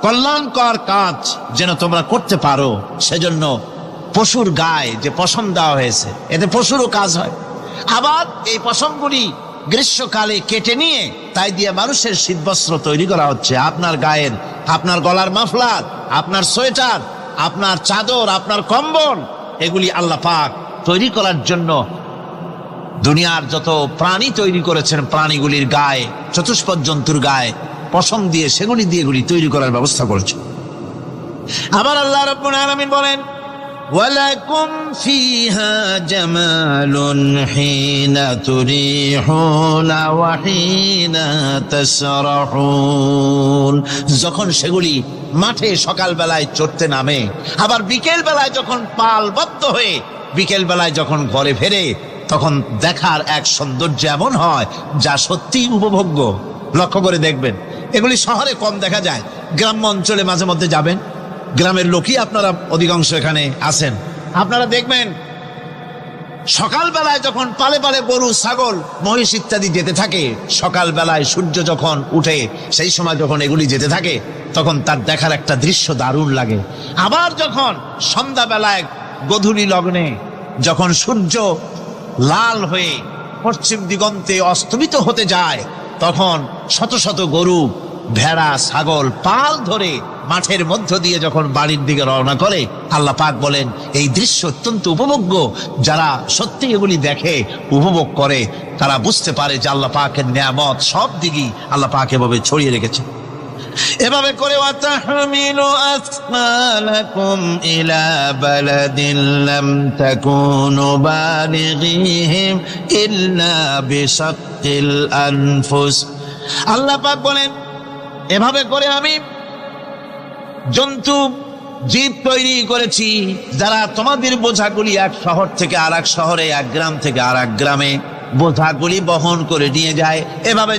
কল্যাণকর কাজ যেন তোমরা করতে পারো, সেজন্য পশুর গায়ে যে পশম দেওয়া হয়েছে এতে পশুরও কাজ হয়। আবার এই পশমগুলি গ্রীষ্মকালে কেটে নিয়ে তাই দিয়ে মানুষের শীতবস্ত্র তৈরি করা হচ্ছে। আপনার গায়ের, আপনার গলার মাফলার, আপনার সোয়েটার, আপনার চাদর, আপনার কম্বল, এগুলি আল্লাহ পাক তৈরি করার জন্য দুনিয়ার যত প্রাণী তৈরি করেছেন, প্রাণীগুলির গায়ে, চতুষ্পদ জন্তুর গায়ে পশম দিয়ে, সেগুলি দিয়ে এগুলি তৈরি করার ব্যবস্থা করেছে। আবার আল্লাহ রাব্বুল আলামিন বলেন, ওয়ালাকুম ফিহা জামালুন হিনা তুরিহুনা ওয়া হিনা তাসরাহুন। যখন সেগুলি মাঠে সকাল বেলায় চড়তে নামে, আবার বিকেল বেলায় যখন পালবদ্ধ হয়ে বিকেল বেলায় যখন ঘরে ফেরে, তখন দেখার এক সৌন্দর্য এমন হয় যা সত্যি উপভোগ্য। লক্ষ্য করে দেখবেন, এগুলি শহরে কম দেখা যায়, গ্রাম্য অঞ্চলে মাঝে মধ্যে যাবেন, গ্রামের লোকই আপনারা অধিকাংশ এখানে আছেন, আপনারা দেখবেন সকাল বেলায় যখন পালে পালে গরু, ছাগল, মহিষ ইত্যাদি যেতে থাকে, সকাল বেলায় সূর্য যখন উঠে সেই সময় যখন এগুলি যেতে থাকে, তখন তার দেখার একটা দৃশ্য দারুণ লাগে। আবার যখন সন্ধ্যা বেলায় গোধূলি লগ্নে যখন সূর্য লাল হয়ে পশ্চিম দিগন্তে অস্তমিত হতে যায়, তখন শত শত গরু, ভেড়া, ছাগল পাল ধরে মাঠের মধ্য দিয়ে যখন বাড়ির দিকে রওনা করে, আল্লাহ পাক বলেন এই দৃশ্য অত্যন্ত উপভোগ্য। যারা সত্যি এগুলি দেখে, উপভোগ করে, তারা বুঝতে পারে যে আল্লাহ পাকের নিয়ামত সব দিকেই আল্লাহ পাক এভাবে ছড়িয়ে রেখেছে। এভাবে করে ওয়াতাহমিলু আসফালাকুম ইলা বালাদিন লাম তাকুনু বালিগিহিম ইল্লা বিশাক্কিল আনফুস। আল্লাহ পাক বলেন, এভাবে করে আমি জন্তু জীব তৈরি করেছি যারা তোমাদের বোঝাগুলি এক শহর থেকে আর এক শহরে, এক গ্রাম থেকে আর এক গ্রামে বোঝাগুলি বহন করে নিয়ে যায়। এভাবে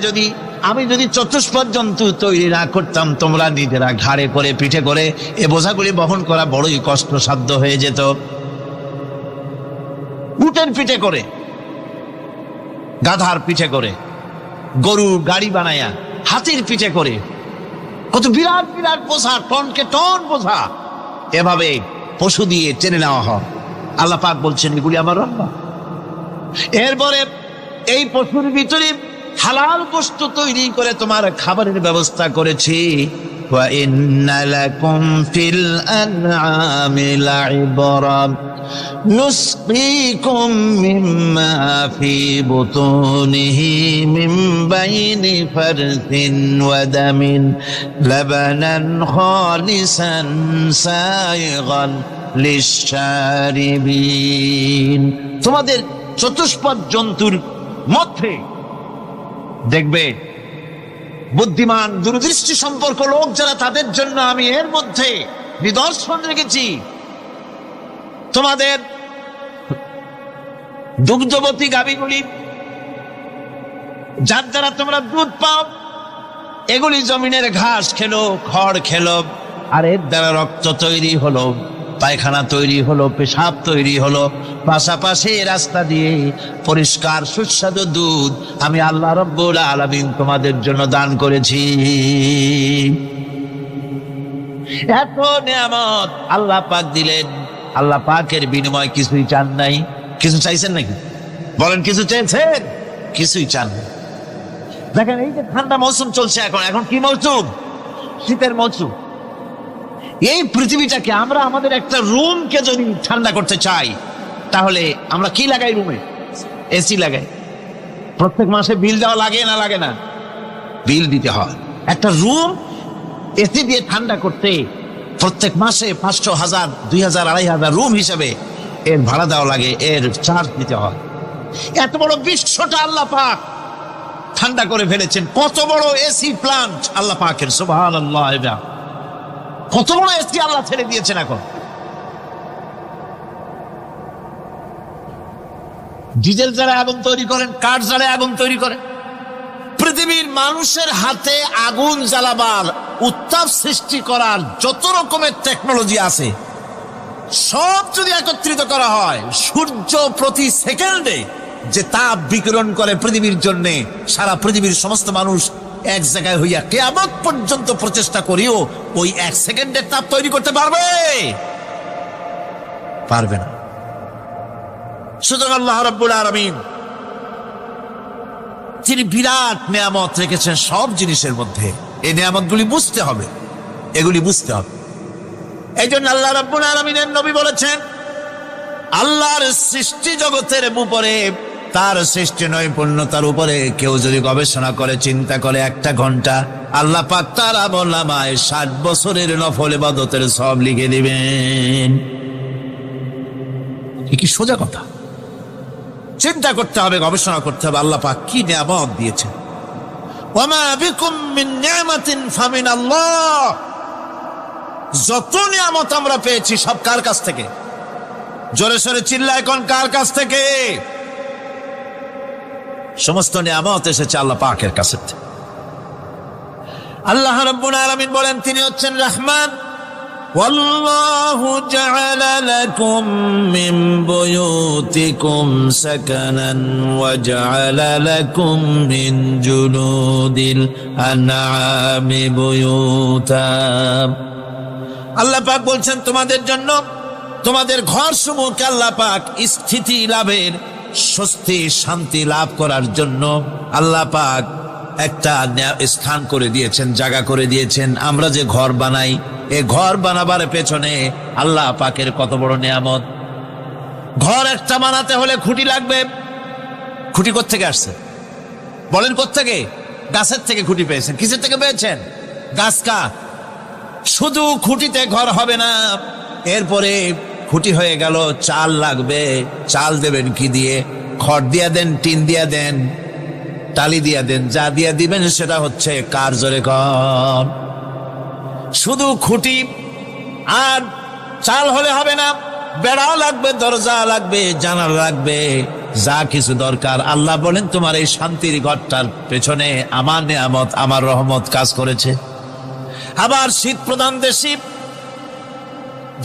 আমি যদি চতুষ্পদ জন্তু তৈরি না করতাম, তোমরা নিজেরা ঘাড়ে করে, পিঠে করে এ বোঝাগুলি বহন করা বড়ই কষ্টসাধ্য হয়ে যেত। উটের পিঠে করে, গাধার পিঠে করে, গরুর গাড়ি বানায়া, হাতির পিঠে করে, কত বিরাট বিরাট বোঝা, টনকে টন বোঝা এভাবে পশু দিয়ে টেনে নেওয়া হয়। আল্লাহ পাক বলছেন এগুলি আমার রহমত। এরপরে এই পশুর ভিতরে হালাল গোশত তৈরি করে তোমার খাবারের ব্যবস্থা করেছি। ওয়া ইন্না লাকুম ফিল আনআমি লাইবরা নুসকিকুম মিম্মা ফি বুতুনিহি মিন বাইনি ফারসিন ওয়া দামিন লাবানান খালিসান সাইগান লিশশারিবিন। তোমাদের চতুষ্পদ জন্তুর মধ্যে দেখবে বুদ্ধিমান, দূরদৃষ্টি সম্পর্ক লোক যারা, তাদের জন্য আমি এর মধ্যে নিদর্শন রেখেছি। তোমাদের দুগ্ধবতী গাভীগুলি, যার দ্বারা তোমরা দুধ পাও, এগুলি জমিনের ঘাস খেলো, খড় খেলো, আর এর দ্বারা রক্ত তৈরি হলো, পায়খানা তৈরি হলো, পেশাব তৈরি হলো, পাশাপাশি রাস্তা দিয়ে পরিষ্কার সুস্বাদু দুধ আমি আল্লাহ রাব্বুল আলামিন তোমাদের জন্য দান করেছি। এত নিয়ামত আল্লাহ পাক দিলেন, আল্লাহ পাকের বিনিময় কিছুই চান নাই। কিছু চাইছেন নাকি? বলেন, কিছু চেয়েছেন? কিছুই চান না। দেখেন, এই যে ঠান্ডা মৌসুম চলছে, এখন কি মৌসুম? শীতের মৌসুম। এই পৃথিবীটাকে আমরা আমাদের একটা রুমকে যদি ঠান্ডা করতে চাই, তাহলে আমরা কি লাগাই? রুমে এসি লাগাই। প্রত্যেক মাসে বিল দেওয়া লাগে না লাগে না? বিল দিতে হয়। একটা রুম এসি দিয়ে ঠান্ডা করতে প্রত্যেক মাসে 500, 1000, 2000, 2500 রুম হিসাবে এর ভাড়া দেওয়া লাগে, এর চার্জ দিতে হয়। এত বড় বিশ্বটা আল্লাহ পাক ঠান্ডা করে ফেলেছেন। কত বড় এসি প্লান্ট আল্লাহ পাকের, সুবহানাল্লাহ। কত বড় এসি আল্লাহ ছেড়ে দিয়েছেন। এখন ডিজেল যারা আগুন তৈরি করেন, কাঠ যারা আগুন তৈরি করেন, পৃথিবীর মানুষের হাতে আগুন জ্বালাবার, উত্তাপ সৃষ্টি করার যত রকমের টেকনোলজি আছে, সব যদি একত্রিত করা হয়, সূর্য প্রতি সেকেন্ডে যে তাপ বিকিরণ করে পৃথিবীর জন্য, সারা পৃথিবীর সমস্ত মানুষ এক জায়গায় হইয়া কিয়ামত পর্যন্ত প্রচেষ্টা করিও ওই 1 সেকেন্ডের তাপ তৈরি করতে পারবে? পারবে না। সুতরাং আল্লাহ রাব্বুল আলামিন তিনি বিরাট নিয়ামত রেখেছেন সব জিনিসের মধ্যে। এই নিয়ামতগুলি বুঝতে হবে, এগুলি বুঝতে হবে। এই জন্য আল্লাহ রাব্বুল আলামিনের নবী বলেছেন, আল্লাহর সৃষ্টি জগতের উপরে, তার সৃষ্টি নৈপুণ্যতার উপরে কেউ যদি গবেষণা করে, চিন্তা করে 1 ঘন্টা, আল্লাহ পাক তার আমলনামায় 60 বছরের নফল ইবাদতের সওয়াব লিখে দিবেন। কি সোজা কথা। চিন্তা করতে হবে, গবেষণা করতে হবে আল্লাহ পাক কি নিয়ামত দিয়েছেন। ওয়ামা বিকুম মিন নি'মাতিন ফামিনাল্লাহ। যত নিয়ামত আমরা পেয়েছি সব কার কাছ থেকে? জোরে সোরে চিল্লায় কোন, কার কাছ থেকে? সমস্ত নিয়ামত এসেছে আল্লাহ পাকের কাছে। আল্লাহ রাব্বুল আলামিন বলেন তিনি হচ্ছেন রহমান। ওয়াল্লাহু জাআলা লাকুম মিন বুয়ুতিকুম সাকানান ওয়া জাআলা লাকুম মিন জুলুদিল আনআমি বুয়ুতা। আল্লাহ পাক বলছেন তোমাদের জন্য, তোমাদের ঘর সমূহকে আল্লাহ পাক স্থিতি লাভের, স্বস্তি শান্তি লাভ করার জন্য আল্লাহ পাক একটা স্থান করে দিয়েছেন, জায়গা করে দিয়েছেন। আমরা যে ঘর বানাই, এই ঘর বানাবার পেছনে আল্লাহ পাকের কত বড় নিয়ামত। ঘর একটা বানাতে হলে খুঁটি লাগবে। খুঁটি কোত্থেকে আসছে বলেন? কোত্থেকে? গাছের থেকে খুঁটি পেয়েছেন। কিসের থেকে পেয়েছেন? গাছ কাঠ। শুধু খুঁটিতে ঘর হবে না, এরপরে খুঁটি হয়ে গেল, চাল লাগবে। চাল দেবেন কি দিয়ে? খড় দিয়া দেন, টিন দিয়া দেন, টালি দিয়া দেন, যা দিয়া দিবেন সেটা হচ্ছে কার, জোরে কর। শুধু খুঁটি আর চাল হলে হবে না, বেড়াও লাগবে, দরজা লাগবে, জানালা লাগবে, যা কিছু দরকার। আল্লাহ বলেন তোমার এই শান্তির ঘরটার পেছনে আমার নিয়ামত, আমার রহমত কাজ করেছে। আবার শীত প্রধান দেশে,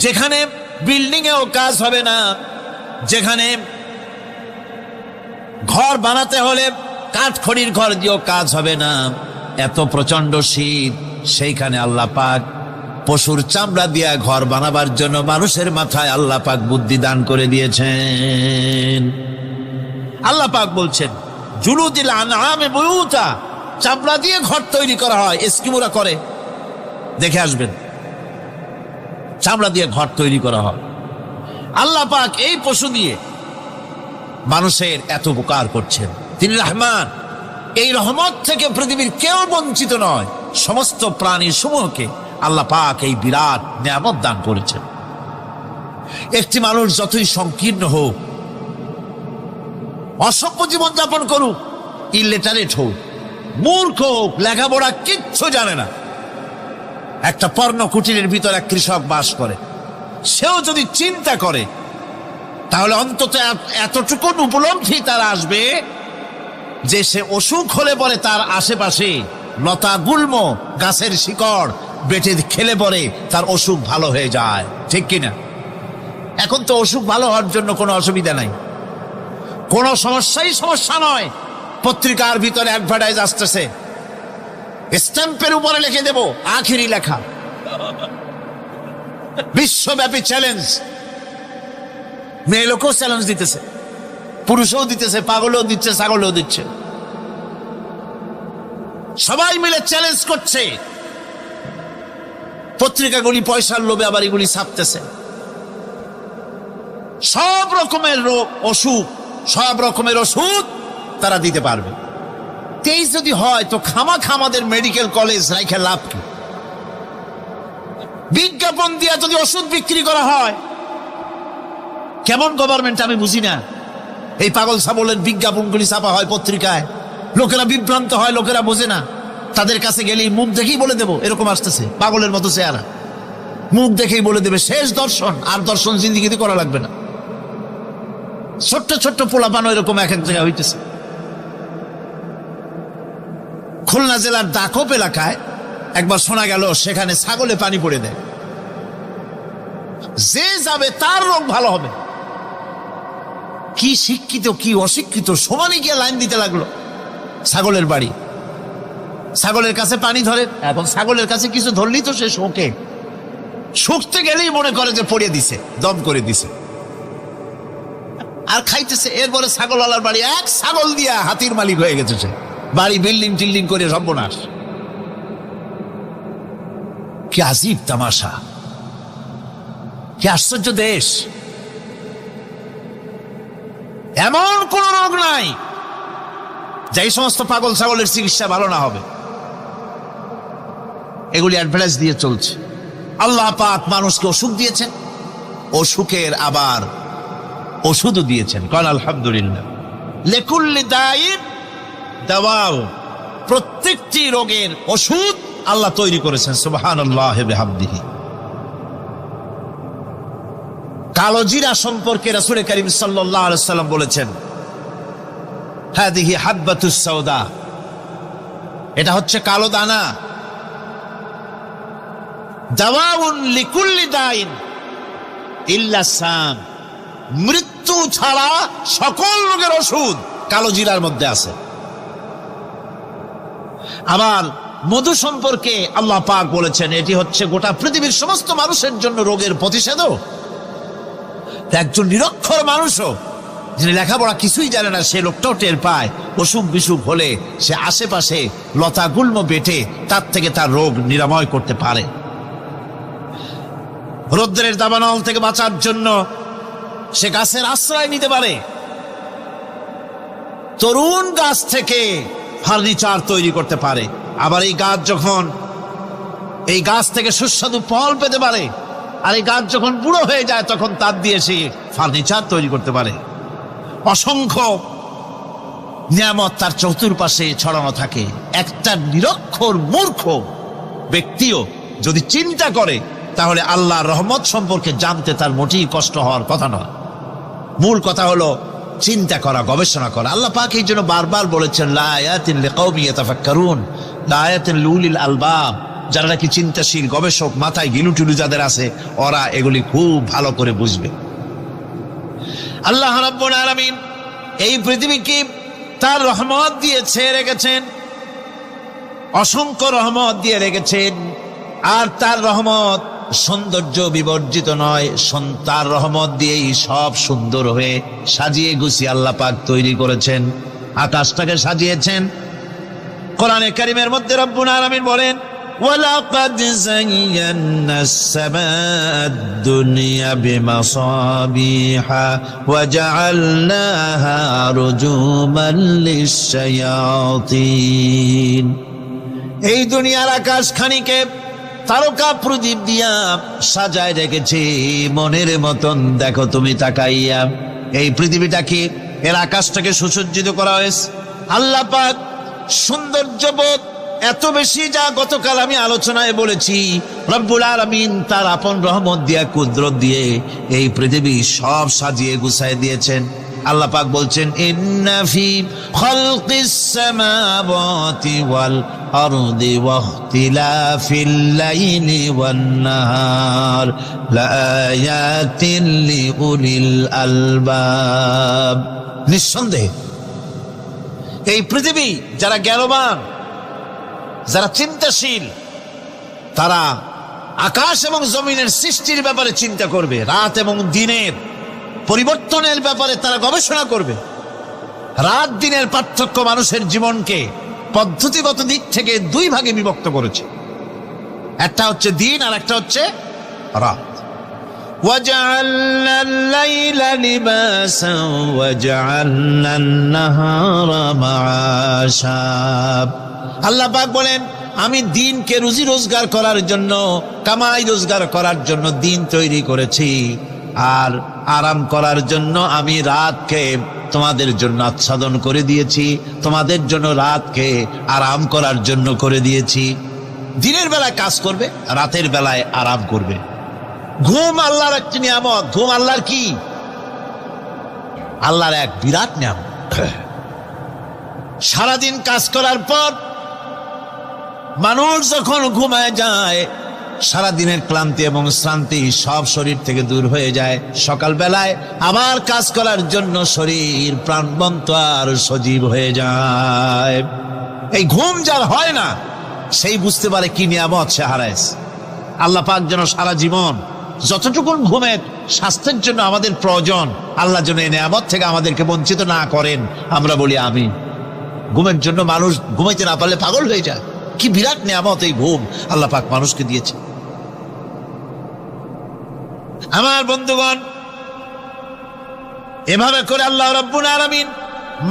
যেখানে বিল্ডিং এও কাজ হবে না, যেখানে ঘর বানাতে হলে কাঠখড়ির ঘর দিয়েও কাজ হবে না, এত প্রচন্ড শীত, সেইখানে আল্লাহ পাক পশুর চামড়া দিয়া ঘর বানাবার জন্য মানুষের মাথায় আল্লাহ পাক বুদ্ধি দান করে দিয়েছেন। আল্লাহ পাক বলছেন জুলুদিল আনআমি বুয়ুতা, চামড়া দিয়ে ঘর তৈরি করা হয়। এস্কিমোরা করে, দেখে আসবেন, চামড়া দিয়ে ঘর তৈরি করা হয়। আল্লাহ পাক এই পশু দিয়ে মানুষের এত উপকার করছেন। তিনি রহমান। এই রহমত থেকে পৃথিবীর কেউ বঞ্চিত নয়। সমস্ত প্রাণী সমূহকে আল্লাহ পাক এই বিরাট নিয়ামত দান করেছেন। একটি মানুষ যতই সংকীর্ণ হোক, অসভ্য জীবনযাপন করুক, ইলিটারেট হোক, মূর্খ হোক, লেখাপড়া কিচ্ছু জানে না, একটা পর্ণ কুটিরের ভিতর এক কৃষক বাস করে, সেও যদি চিন্তা করে তাহলে অন্তত এতটুকু উপলব্ধি তার আসবে যে সে অসুখ হলে পরে তার আশেপাশে লতা গুল্ম, গাছের শিকড় বেটে খেলে পরে তার অসুখ ভালো হয়ে যায়। ঠিক কিনা? এখন তো অসুখ ভালো হওয়ার জন্য কোনো অসুবিধা নাই, কোনো সমস্যা নয়। পত্রিকার ভিতরে অ্যাডভার্টাইজ আসতেছে, স্ট্যাম্পের উপরে লিখে দেব আখিরি লেখা, বিশ্বব্যাপী চ্যালেঞ্জ। মেয়ে লোকও চ্যালেঞ্জ দিতেছে, পুরুষও দিতেছে, পাগলও দিচ্ছে, ছাগলও দিচ্ছে, সবাই মিলে চ্যালেঞ্জ করছে পত্রিকাগুলি পয়সার লোভে আবার এগুলি ছাপতেছে। সব রকমের রোগ অসুখ, সব রকমের ওষুধ তারা দিতে পারবে। তেইশ যদি হয় তো খামাখা আমাদের মেডিকেল কলেজ রাইখে লাভ কি? বিজ্ঞাপন দিয়া যদি ওষুধ বিক্রি করা হয়, কেমন গভর্নমেন্ট আমি বুঝি না। এই পাগল ছাগলের বিজ্ঞাপনগুলি ছাপা হয় পত্রিকায়, লোকেরা বিভ্রান্ত হয়, লোকেরা বোঝে না। তাদের কাছে গেলেই মুখ দেখেই বলে দেবো এরকম আসতেছে, পাগলের মতো চেহারা, মুখ দেখেই বলে দেবে শেষ দর্শন। আর দর্শন জিন্দিগিতে করা লাগবে না। ছোট্ট ছোট্ট পোলাপানো এরকম এক এক জায়গায় হইতেছে। খুলনা জেলার দাকপ এলাকায় একবার শোনা গেল সেখানে ছাগলে পানি পড়ে দেয়, যে যাবে তার রোগ ভালো হবে। কি শিক্ষিত কি অশিক্ষিত সমানে গিয়ে লাইন দিতে লাগলো। ছাগলের বাড়ি, ছাগলের কাছে পানি ধরে, এখন ছাগলের কাছে কিছু ধরলি তো সে শোকে, শুকতে গেলেই মনে করে যে পড়িয়ে দিছে, দম করে দিছে, আর খাইতেছে। এরপরে ছাগলওয়ালার বাড়ি এক ছাগল দিয়া হাতির মালিক হয়ে গেছে সে, বাড়ি বিল্ডিং টিল্ডিং করে সর্বনাশ। কি আজীব তামাশা, কি আশ্চর্য দেশ। এমন কোন রোগ নাই যেই সমস্ত পাগল ছাগলের চিকিৎসা ভালো না হবে। এগুলি অ্যাডভার্টাইজ দিয়ে চলছে। আল্লাহ পাক মানুষকে অসুখ দিয়েছেন, অসুখের আবার ওষুধও দিয়েছেন। কাল আলহামদুলিল্লাহ। লিকুল্লি দাইন দাওয়াও, প্রত্যেকটি রোগের ওষুধ আল্লাহ তৈরি করেছেন। সুবহানাল্লাহি ওয়া বিহামদিহি। কালো জিরা সম্পর্কে রাসূল করিম সাল্লাল্লাহু আলাইহি ওয়াসাল্লাম বলেছেন, হাদিহি হাব্বাতুস সাওদা, এটা হচ্ছে কালো দানা। দাওয়াউন লিকুল্লি দাইন ইল্লা সাম, মৃত্যু ছাড়া সকল রোগের ওষুধ কালো জিরার মধ্যে আছে। আবার মধু সম্পর্কে আল্লাহ পাক বলেছেন এটি হচ্ছে গোটা পৃথিবীর সমস্ত মানুষের জন্য রোগের প্রতিষেধক। একজন নিরক্ষর মানুষও, যিনি লেখাপড়া কিছুই জানে না, সে লোকটাও টের পায় অসুখ বিসুখ হলে সে আশেপাশে লতা গুল্ম বেটে তার থেকে তার রোগ নিরাময় করতে পারে। রৌদ্রের দাবানল থেকে বাঁচার জন্য সে গাছের আশ্রয় নিতে পারে। তরুণ গাছ থেকে ফার্নিচার তৈরি করতে পারে। আবার এই গাছ যখন, এই গাছ থেকে সুস্বাদু ফল পেতে পারে, আর এই গাছ যখন বুড়ো হয়ে যায় তখন তার দিয়ে সে ফার্নিচার তৈরি করতে পারে। অসংখ্য নিয়ামত তার চতুর্পাশে ছড়ানো থাকে। একটা নিরক্ষর মূর্খ ব্যক্তিও যদি চিন্তা করে তাহলে আল্লাহর রহমত সম্পর্কে জানতে তার মোটেই কষ্ট হওয়ার কথা নয়। মূল কথা হলো চিন্তা করা, গবেষণা করা। আল্লাহ পাক এই জন্য বারবার বলেছেন লা আয়াতিন লিকাউমিন ইয়াতাফাক্কারুন, লা আয়াতিন লিউলিল আলবাব, যারা নাকি চিন্তাশীল গবেষক, মাথায় গিলুটুলু যাদের আছে, ওরা এগুলি খুব ভালো করে বুঝবে। আল্লাহ রাব্বুল আলামিন এই পৃথিবীকে তার রহমত দিয়ে ছেয়ে রেখেছেন, অসংখ্য রহমত দিয়ে রেখেছেন। আর তার রহমত সৌন্দর্য বিবর্জিত নয়, তার রহমত দিয়েই সব সুন্দর হয়ে সাজিয়ে গুছিয়ে আল্লাহ পাক তৈরি করেছেন। আকাশটাকে সাজিয়েছেন। কোরআনে কারীমের মধ্যে রব্বুল আলামিন বলেন, ওয়ালাকাদ যায়্যানাস সামাআদ দুনিয়া বিমাসাবিহা ওয়া জাআলনাহা রুজুমান লিশ-শায়াতিন। এই দুনিয়ার আকাশখানিকে তারকা প্রদীপ দিয়া সাজায় রেখেছে মনের মতন। দেখো তুমি তাকাইয়া, এই পৃথিবীটাকে, এর আকাশটাকে সুসজ্জিত করা হয়েছে। আল্লাহ পাক সৌন্দর্যবোধ এত বেশি, যা গতকাল আমি আলোচনায় বলেছি, রব্বুল আলামিন তার আপন রহমত দিয়া, কুদরত দিয়ে এই পৃথিবী সব সাজিয়ে গুছায় দিয়েছেন। আল্লাহ পাক বলছেন, ইন্না ফি খালকিস সামাওয়াতি ওয়াল আরদি ওয়া ইখতিলাফিল লাইলি ওয়ান নাহার লাআয়াতিন লিউলিল আলবাব। নিঃসন্দেহে এই পৃথিবী যারা জ্ঞানবান, যারা চিন্তাশীল, তারা আকাশ এবং জমিনের সৃষ্টির ব্যাপারে চিন্তা করবে, রাত এবং দিনের পরিবর্তনের ব্যাপারে তারা গবেষণা করবে। রাত দিনের পার্থক্য মানুষের জীবনকে পদ্ধতিগত দিক থেকে দুই ভাগে বিভক্ত করেছে। একটা হচ্ছে দিন আর একটা হচ্ছে রাত। وَجَعَلْنَا اللَّيْلَ لِبَاسًا وَجَعَلْنَا النَّهَارَ مَعَاشًا। আল্লাহ পাক বলেন, আমি দিনকে রুজি রোজগার করার জন্য, কামাই রোজগার করার জন্য দিন তৈরি করেছি, আর আরাম করার জন্য আমি রাতকে তোমাদের জন্য আচ্ছাদন করে দিয়েছি, তোমাদের জন্য রাতকে আরাম করার জন্য করে দিয়েছি। দিনের বেলায় কাজ করবে, রাতের বেলায় আরাম করবে। ঘুম আল্লাহর একটি নিয়ামত। ঘুম আল্লাহর কি? আল্লাহর এক বিরাট নিয়ামত। সারাদিন কাজ করার পর মানুষ যখন ঘুমায় যায়, সারাদিনের ক্লান্তি এবং শ্রান্তি সব শরীর থেকে দূর হয়ে যায়। সকাল বেলায় আবার কাজ করার জন্য শরীর প্রাণবন্ত আর সজীব হয়ে যায়। এই ঘুম যার হয় না, সেই বুঝতে পারে কি নিয়ামত সে হারাইছে। আল্লাহ পাক যেন সারা জীবন যতটুকু ঘুমের স্বাস্থ্যের জন্য আমাদের প্রয়োজন, আল্লাহ যেন এই নিয়ামত থেকে আমাদেরকে বঞ্চিত না করেন। আমরা বলি আমিন। ঘুমের জন্য মানুষ ঘুমাইতে না পারলে পাগল হয়ে যায়। কি বিরাট নিয়ামত এই ঘুম আল্লাহ পাক মানুষকে দিয়েছে। আমার বন্ধুগণ, এভাবে করে আল্লাহ রাব্বুল আলামিন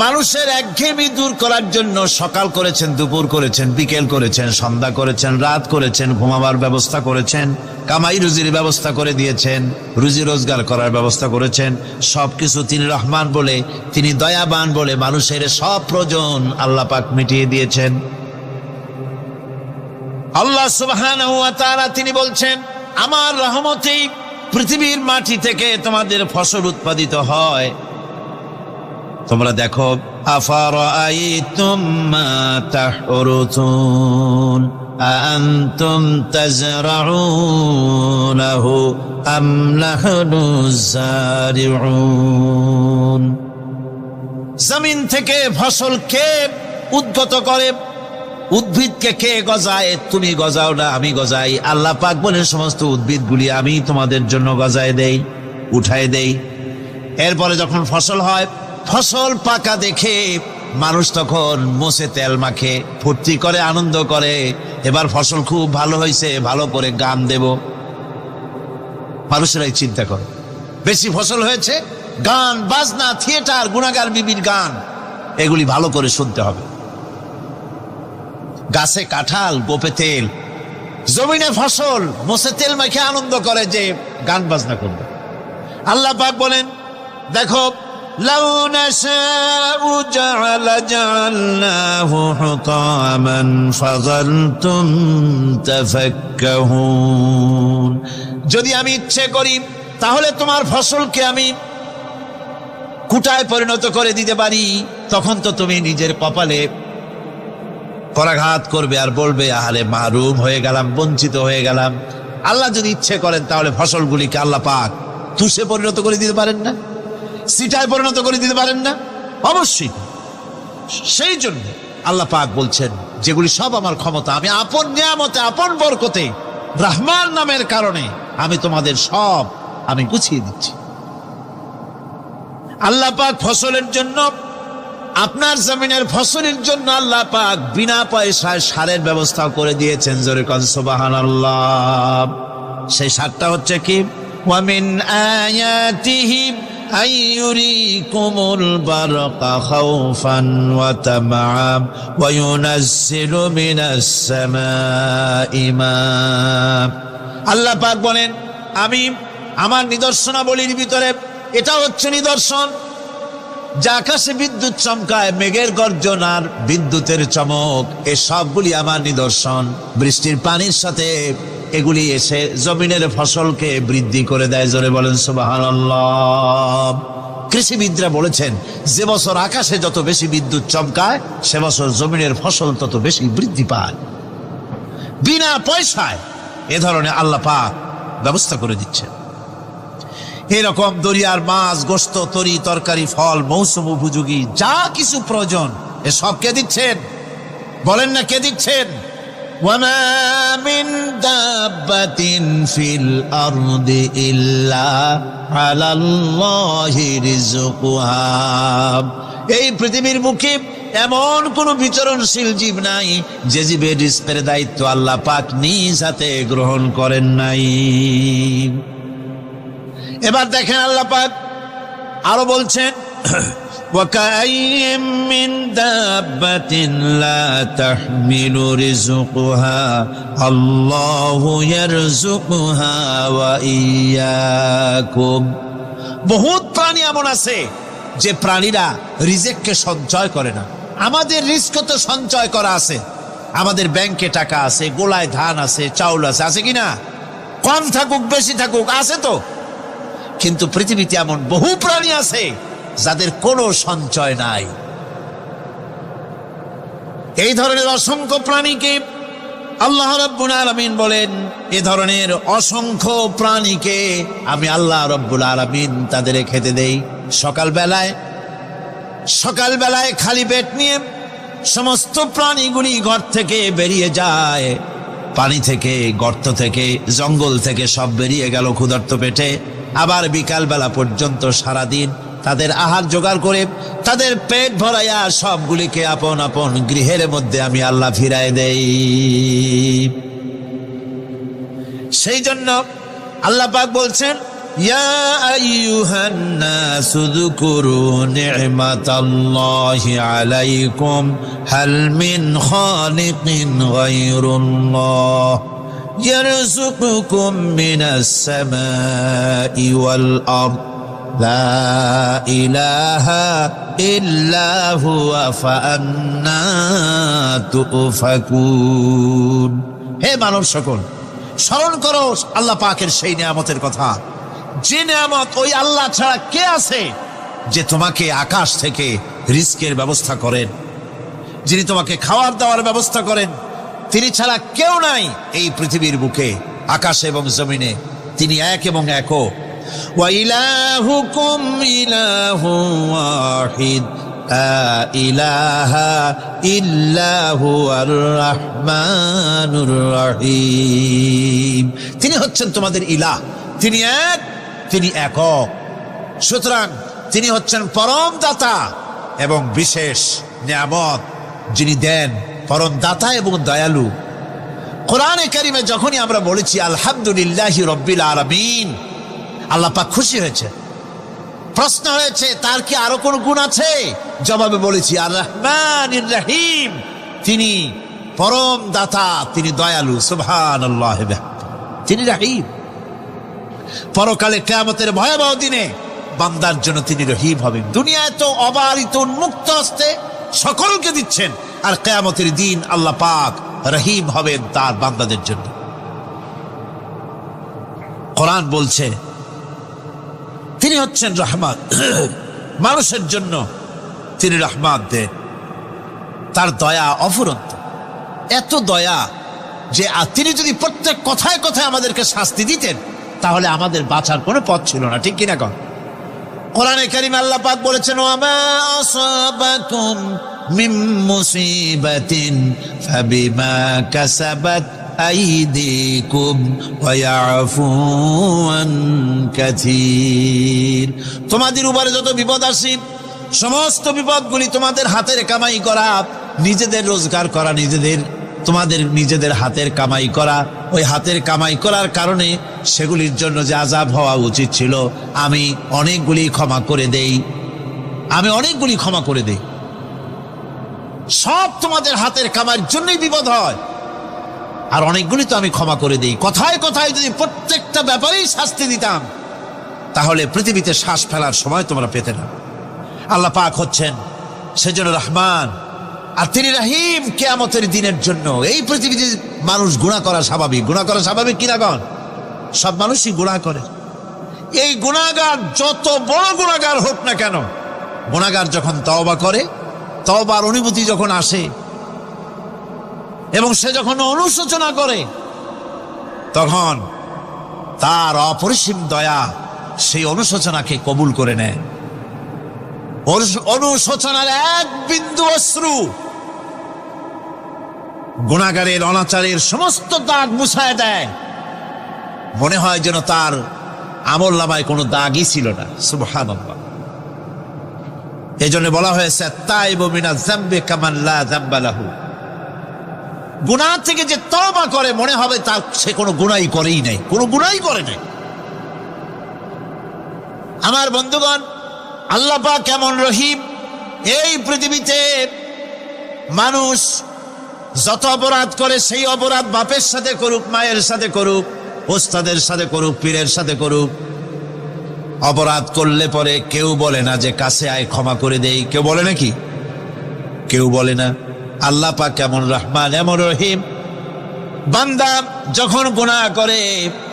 মানুষের একঘেয়েমি দূর করার জন্য সকাল করেছেন, দুপুর করেছেন, বিকেল করেছেন, সন্ধ্যা করেছেন, রাত করেছেন, ঘুমাবার ব্যবস্থা করেছেন, কামাই রুজির ব্যবস্থা করে দিয়েছেন, রুজি রোজগার করার ব্যবস্থা করেছেন। সবকিছু তিনি রহমান বলে, তিনি দয়াবান বলে মানুষের সব প্রয়োজন আল্লাহ পাক মিটিয়ে দিয়েছেন। আল্লাহ সুবহানাহু ওয়া তাআলা তিনি বলছেন, আমার রহমতেই পৃথিবীর মাটি থেকে তোমাদের ফসল উৎপাদিত হয়। তোমরা দেখো, আফারাআইতুম মা তাহরুতুন আআনতুম তাজরাউনাহু আম নাহনুজ জারিউন। জমিন থেকে ফসল কে উদ্গত করে? উদ্ভিদকে কে গজায়? তুমি গজাও না, আমি গজাই। আল্লাহ পাক বলেন, সমস্ত উদ্ভিদগুলি আমি তোমাদের জন্য গজায় দেই, উঠায় দেই। এরপরে যখন ফসল হয়, ফসল পাকা দেখে মানুষ তখন মোষে তেল মাখে, ফুর্তি করে, আনন্দ করে। এবার ফসল খুব ভালো হয়েছে, ভালো করে গান দেব। মানুষেরাই চিন্তা করে, বেশি ফসল হয়েছে, গান বাজনা, থিয়েটার, গুনাগার বিবির গান, এগুলি ভালো করে শুনতে হবে। গাছে কাঁঠাল, গোপে তেল, জমিনে ফসল, মোষে তেল মাখে আনন্দ করে যে গান বাজনা করবে। আল্লাহ পাক বলেন, দেখো, লাউ নাশাউ জাআলনাহু হুতামান ফাযালতুম তাফাক্কাহুন। যদি আমি ইচ্ছে করি তাহলে তোমার ফসলকে আমি কুটায় পরিণত করে দিতে পারি। তখন তো তুমি নিজের কপালে পরাঘাত করবে আর বলবে, আহারে মাহরুম হয়ে গেলাম, বঞ্চিত হয়ে গেলাম। আল্লাহ যদি ইচ্ছে করেন তাহলে ফসলগুলিকে আল্লাহ পাক তুষে পরিণত করে দিতে পারেন না? সিটায় পরিণত করে দিতে পারেন না? অবশ্যই। সেই জন্য আল্লাহ পাক বলছেন, যেগুলি সব আমার ক্ষমতা, আমি আপন নিয়ামতে, আপন বরকতে, রহমান নামের কারণে আমি তোমাদের সব আমি গুছিয়ে দিচ্ছি। আল্লাহ পাক ফসলের জন্য, আপনার জমিনের ফসলের জন্য আল্লাহ পাক বিনা পয়সায় সারের ব্যবস্থা করে দিয়েছেন। জোরে কোন সুবহানাল্লাহ। সেই সারটা হচ্ছে কি? ওয়া মিন আয়াতিহি আইয়ুরিকুমুল বারকা খাউফান ওয়া তামআম ওয়া ইউনাজ্জিলু মিনাস সামাই মা। আল্লাহ পাক বলেন, আমি আমার নিদর্শনাবলীর ভিতরে এটা হচ্ছে নিদর্শন, যে আকাশে বিদ্যুৎ চমকায়, মেঘের গর্জন আর বিদ্যুতের চমক, এ সবগুলি আমার নিদর্শন। বৃষ্টির পানির সাথে এগুলি এসে জমিনের ফসলকে বৃদ্ধি করে দেয়। জোরে বলেন সুবহানাল্লাহ। কৃষিবিদরা বলেছেন, যে বছর আকাশে যত বেশি বিদ্যুৎ চমকায়, সে বছর জমিনের ফসল তত বেশি বৃদ্ধি পায়। বিনা পয়সায় এ ধরনের আল্লাহ পাক ব্যবস্থা করে দিচ্ছেন। এরকম দরিয়ার মাছ, গোশত, তরি, তরকারি, ফল, মৌসুম উপযোগী যা কিছু প্রয়োজন, এ সব কে দিচ্ছেন? বলেন না, কে দিচ্ছেন? ওয়ামা মিন দাব্বাতিন ফিল আরদি ইল্লা আলাল্লাহি রিজকুহা। এই পৃথিবীর মুখে এমন কোন বিচরণশীল জীব নাই যে জীবের রিজকের দায়িত্ব আল্লাহ পাক নিজ হাতে গ্রহণ করেন নাই। এবার দেখেন আল্লাহ পাক আরো বলছেন, وَكَأَيٍّ مِّن دَابَّةٍ لَّا تَحْمِلُ رِزْقَهَا اللَّهُ يَرْزُقُهَا وَإِيَّاكُمْ। বহুত প্রাণী এমন আছে যে প্রাণীরা রিজেককে সঞ্চয় করে না। আমাদের রিস্ক তো সঞ্চয় করা আছে, আমাদের ব্যাংকে টাকা আছে, গোলায় ধান আছে, চাউল আছে, আছে কিনা? কম থাকুক বেশি থাকুক আছে তো। কিন্তু পৃথিবীতে এমন বহু প্রাণী আছে যাদের কোনো সঞ্চয় নাই। এই ধরনের অসংখ্য প্রাণীকে আল্লাহ রাব্বুল আলামিন বলেন, এ ধরনের অসংখ্য প্রাণীকে আমি আল্লাহ রাব্বুল আলামিন তাদের খেতে দেই। সকালবেলায় খালি পেট নিয়ে সমস্ত প্রাণীগুলি ঘর থেকে বেরিয়ে যায়, পানি থেকে, গর্ত থেকে, জঙ্গল থেকে সব বেরিয়ে গেল ক্ষুধার্ত পেটে। আবার বিকালবেলা পর্যন্ত সারাদিন তাদের আহার জোগাড় করে তাদের পেট ভরাইয়া সবগুলিকে আপন আপন গৃহের মধ্যে আমি আল্লাহ ফিরায় দেই। সেই জন্য আল্লাহ পাক বলছেন, ইয়া আইয়ুহান নাসু যকুরু নি'মাতাল্লাহি আলাইকুম হাল মিন খালিকিন গায়রুল্লাহ ইয়ারযুকুকুম মিনাস সামাই ওয়াল আরদ লা ইলাহা ইল্লা হুয়া ফাআন্না তুফাকুন। হে মানব সকল, স্মরণ করো আল্লাহ পাকের সেই নিয়ামতের কথা, যে নিয়ামত ওই আল্লাহ ছাড়া কে আছে যে তোমাকে আকাশ থেকে রিজকের ব্যবস্থা করেন, যিনি তোমাকে খাওয়ার দাওয়ার ব্যবস্থা করেন। তিনি ছাড়া কেউ নাই এই পৃথিবীর বুকে, আকাশে এবং জমিনে। তিনি এক এবং একক। ওয়া ইলাহুকুম ইলাহুন ওয়াহিদ লা ইলাহা ইল্লা হুয়ার রাহমানুর রহিম। তিনি হচ্ছেন তোমাদের ইলাহ, তিনি এক, তিনি একক। সুতরাং তিনি হচ্ছেন পরম দাতা এবং বিশেষ নিয়ামত যিনি দেন, পরম দাতা এবং দয়ালু। কোরআনে কারিমে যখনই আমরা বলেছি আলহামদুলিল্লাহি রাব্বিল আলামিন, আল্লাহ পাক খুশি হয়েছে। প্রশ্ন হয়েছে তার কি আরো কোন গুণ আছে? জবাবে বলেছি আর রহমানির রহিম, তিনি পরম দাতা, তিনি দয়ালু। সুবহানাল্লাহ, তিনি রহিম। পরকালে কিয়ামতের ভয়াবহ দিনে বান্দার জন্য তিনি রহিম হবেন। দুনিয়ায় তো অবারিত উন্মুক্ত হস্তে সকলকে দিচ্ছেন, আর কিয়ামতের দিন আল্লাহ পাক রহিম হবেন তার বান্দাদের জন্য। কোরআন বলছে তিনি হচ্ছেন রহমত, মানুষের জন্য তিনি রহমত দেন। তার দয়া অফুরন্ত, এত দয়া যে তিনি যদি প্রত্যেক কথায় কথায় আমাদেরকে শাস্তি দিতেন তাহলে আমাদের বাঁচার কোনো পথ ছিল না, ঠিক কিনা কন? কোরআনে কারিমে আল্লাহ পাক বলেছেন, ওয়ামা আসাবাকুম মিন মুসিবাতিন ফাবিমা কাসাবাত আইদিকুম ওয়া ইয়াফু আন কাসীর। তোমাদের উপরে যত বিপদ আসে, সমস্ত বিপদগুলি তোমাদের হাতের কামাই করা, নিজেদের রোজগার করা, তোমাদের নিজেদের হাতের কামাই করা। ওই হাতের কামাই করার কারণে সেগুলির জন্য যে আযাব হওয়া উচিত ছিল, আমি অনেকগুলি ক্ষমা করে দেই, সব তোমাদের হাতের কামাইয়ের জন্যই বিপদ হয়, আর অনেকগুলি তো আমি ক্ষমা করে দিই। কথায় কথায় যদি প্রত্যেকটা ব্যাপারেই শাস্তি দিতাম তাহলে পৃথিবীতে শ্বাস ফেলার সময় তোমরা পেতে না। আল্লাহ পাক হচ্ছেন সেজন্য রহমান, আর তিনি রহিম। কিয়ামতের দিনের জন্য এই পৃথিবীতে মানুষ গুনাহ করা স্বাভাবিক কিনা কন? সব মানুষই গুনাহ করে। এই গুনাহগার যত বড় গুনাহগার হোক না কেন, গুনাহগার যখন তওবা করে, তওবার অনুভূতি যখন আসে এবং সে যখন অনুশোচনা করে, তখন তার অপরিসীম দয়া সেই অনুশোচনাকে কবুল করে নেয়। অনুশোচনার এক বিন্দু অশ্রু গুনাহগারের অনাচারের সমস্ত দাগ মুছায় দেয়। মনে হয় যেন তার আমলনামায় কোনো দাগই ছিল না। সুবহানাল্লাহ। এই জন্য বলা হয়েছে তাইবু মিনাজ যামবি কামান লা যামবা লাহু। গুনাহ থেকে যে তওবা করে মনে হবে তার সে কোনো গুনাহই করেই নাই, কোনো গুনাহই করে নাই। আমার বন্ধুগণ, আল্লাহ পাক কেমন রহিম। এই পৃথিবীতে মানুষ যত অপরাধ করে সেই অপরাধ বাপের সাথে করুক, মায়ের সাথে করুক, ওস্তাদের সাথে করুক, পীরের সাথে করুক, অপরাধ করলে পরে কেউ বলে না যে কাছে আয় ক্ষমা করে দেই, কেউ বলে নাকি? কেউ বলে না। আল্লাহ পাক কেমন রহমান এমন রহিম। বান্দা যখন গুনাহ করে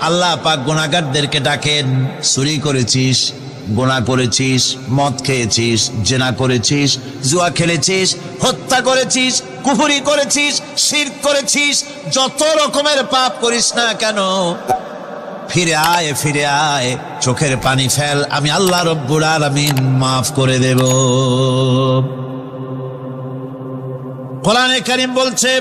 আল্লাহ পাক গুনাহগারদেরকে ডাকেন, চুরি করেছিস, গুনাহ করেছিস, মদ খেয়েছিস, জিনা করেছিস, জুয়া খেলেছিস, হত্যা করেছিস, কুফরি করেছিস, শিরক করেছিস, যত রকমের পাপ করিস না কেন, ফিরে আয়, ফিরে আয়, চোখের পানি ফেল, আমি আল্লাহ রব্বুল আলামিন মাফ করে দেব। কোরআনে কারীম বলছে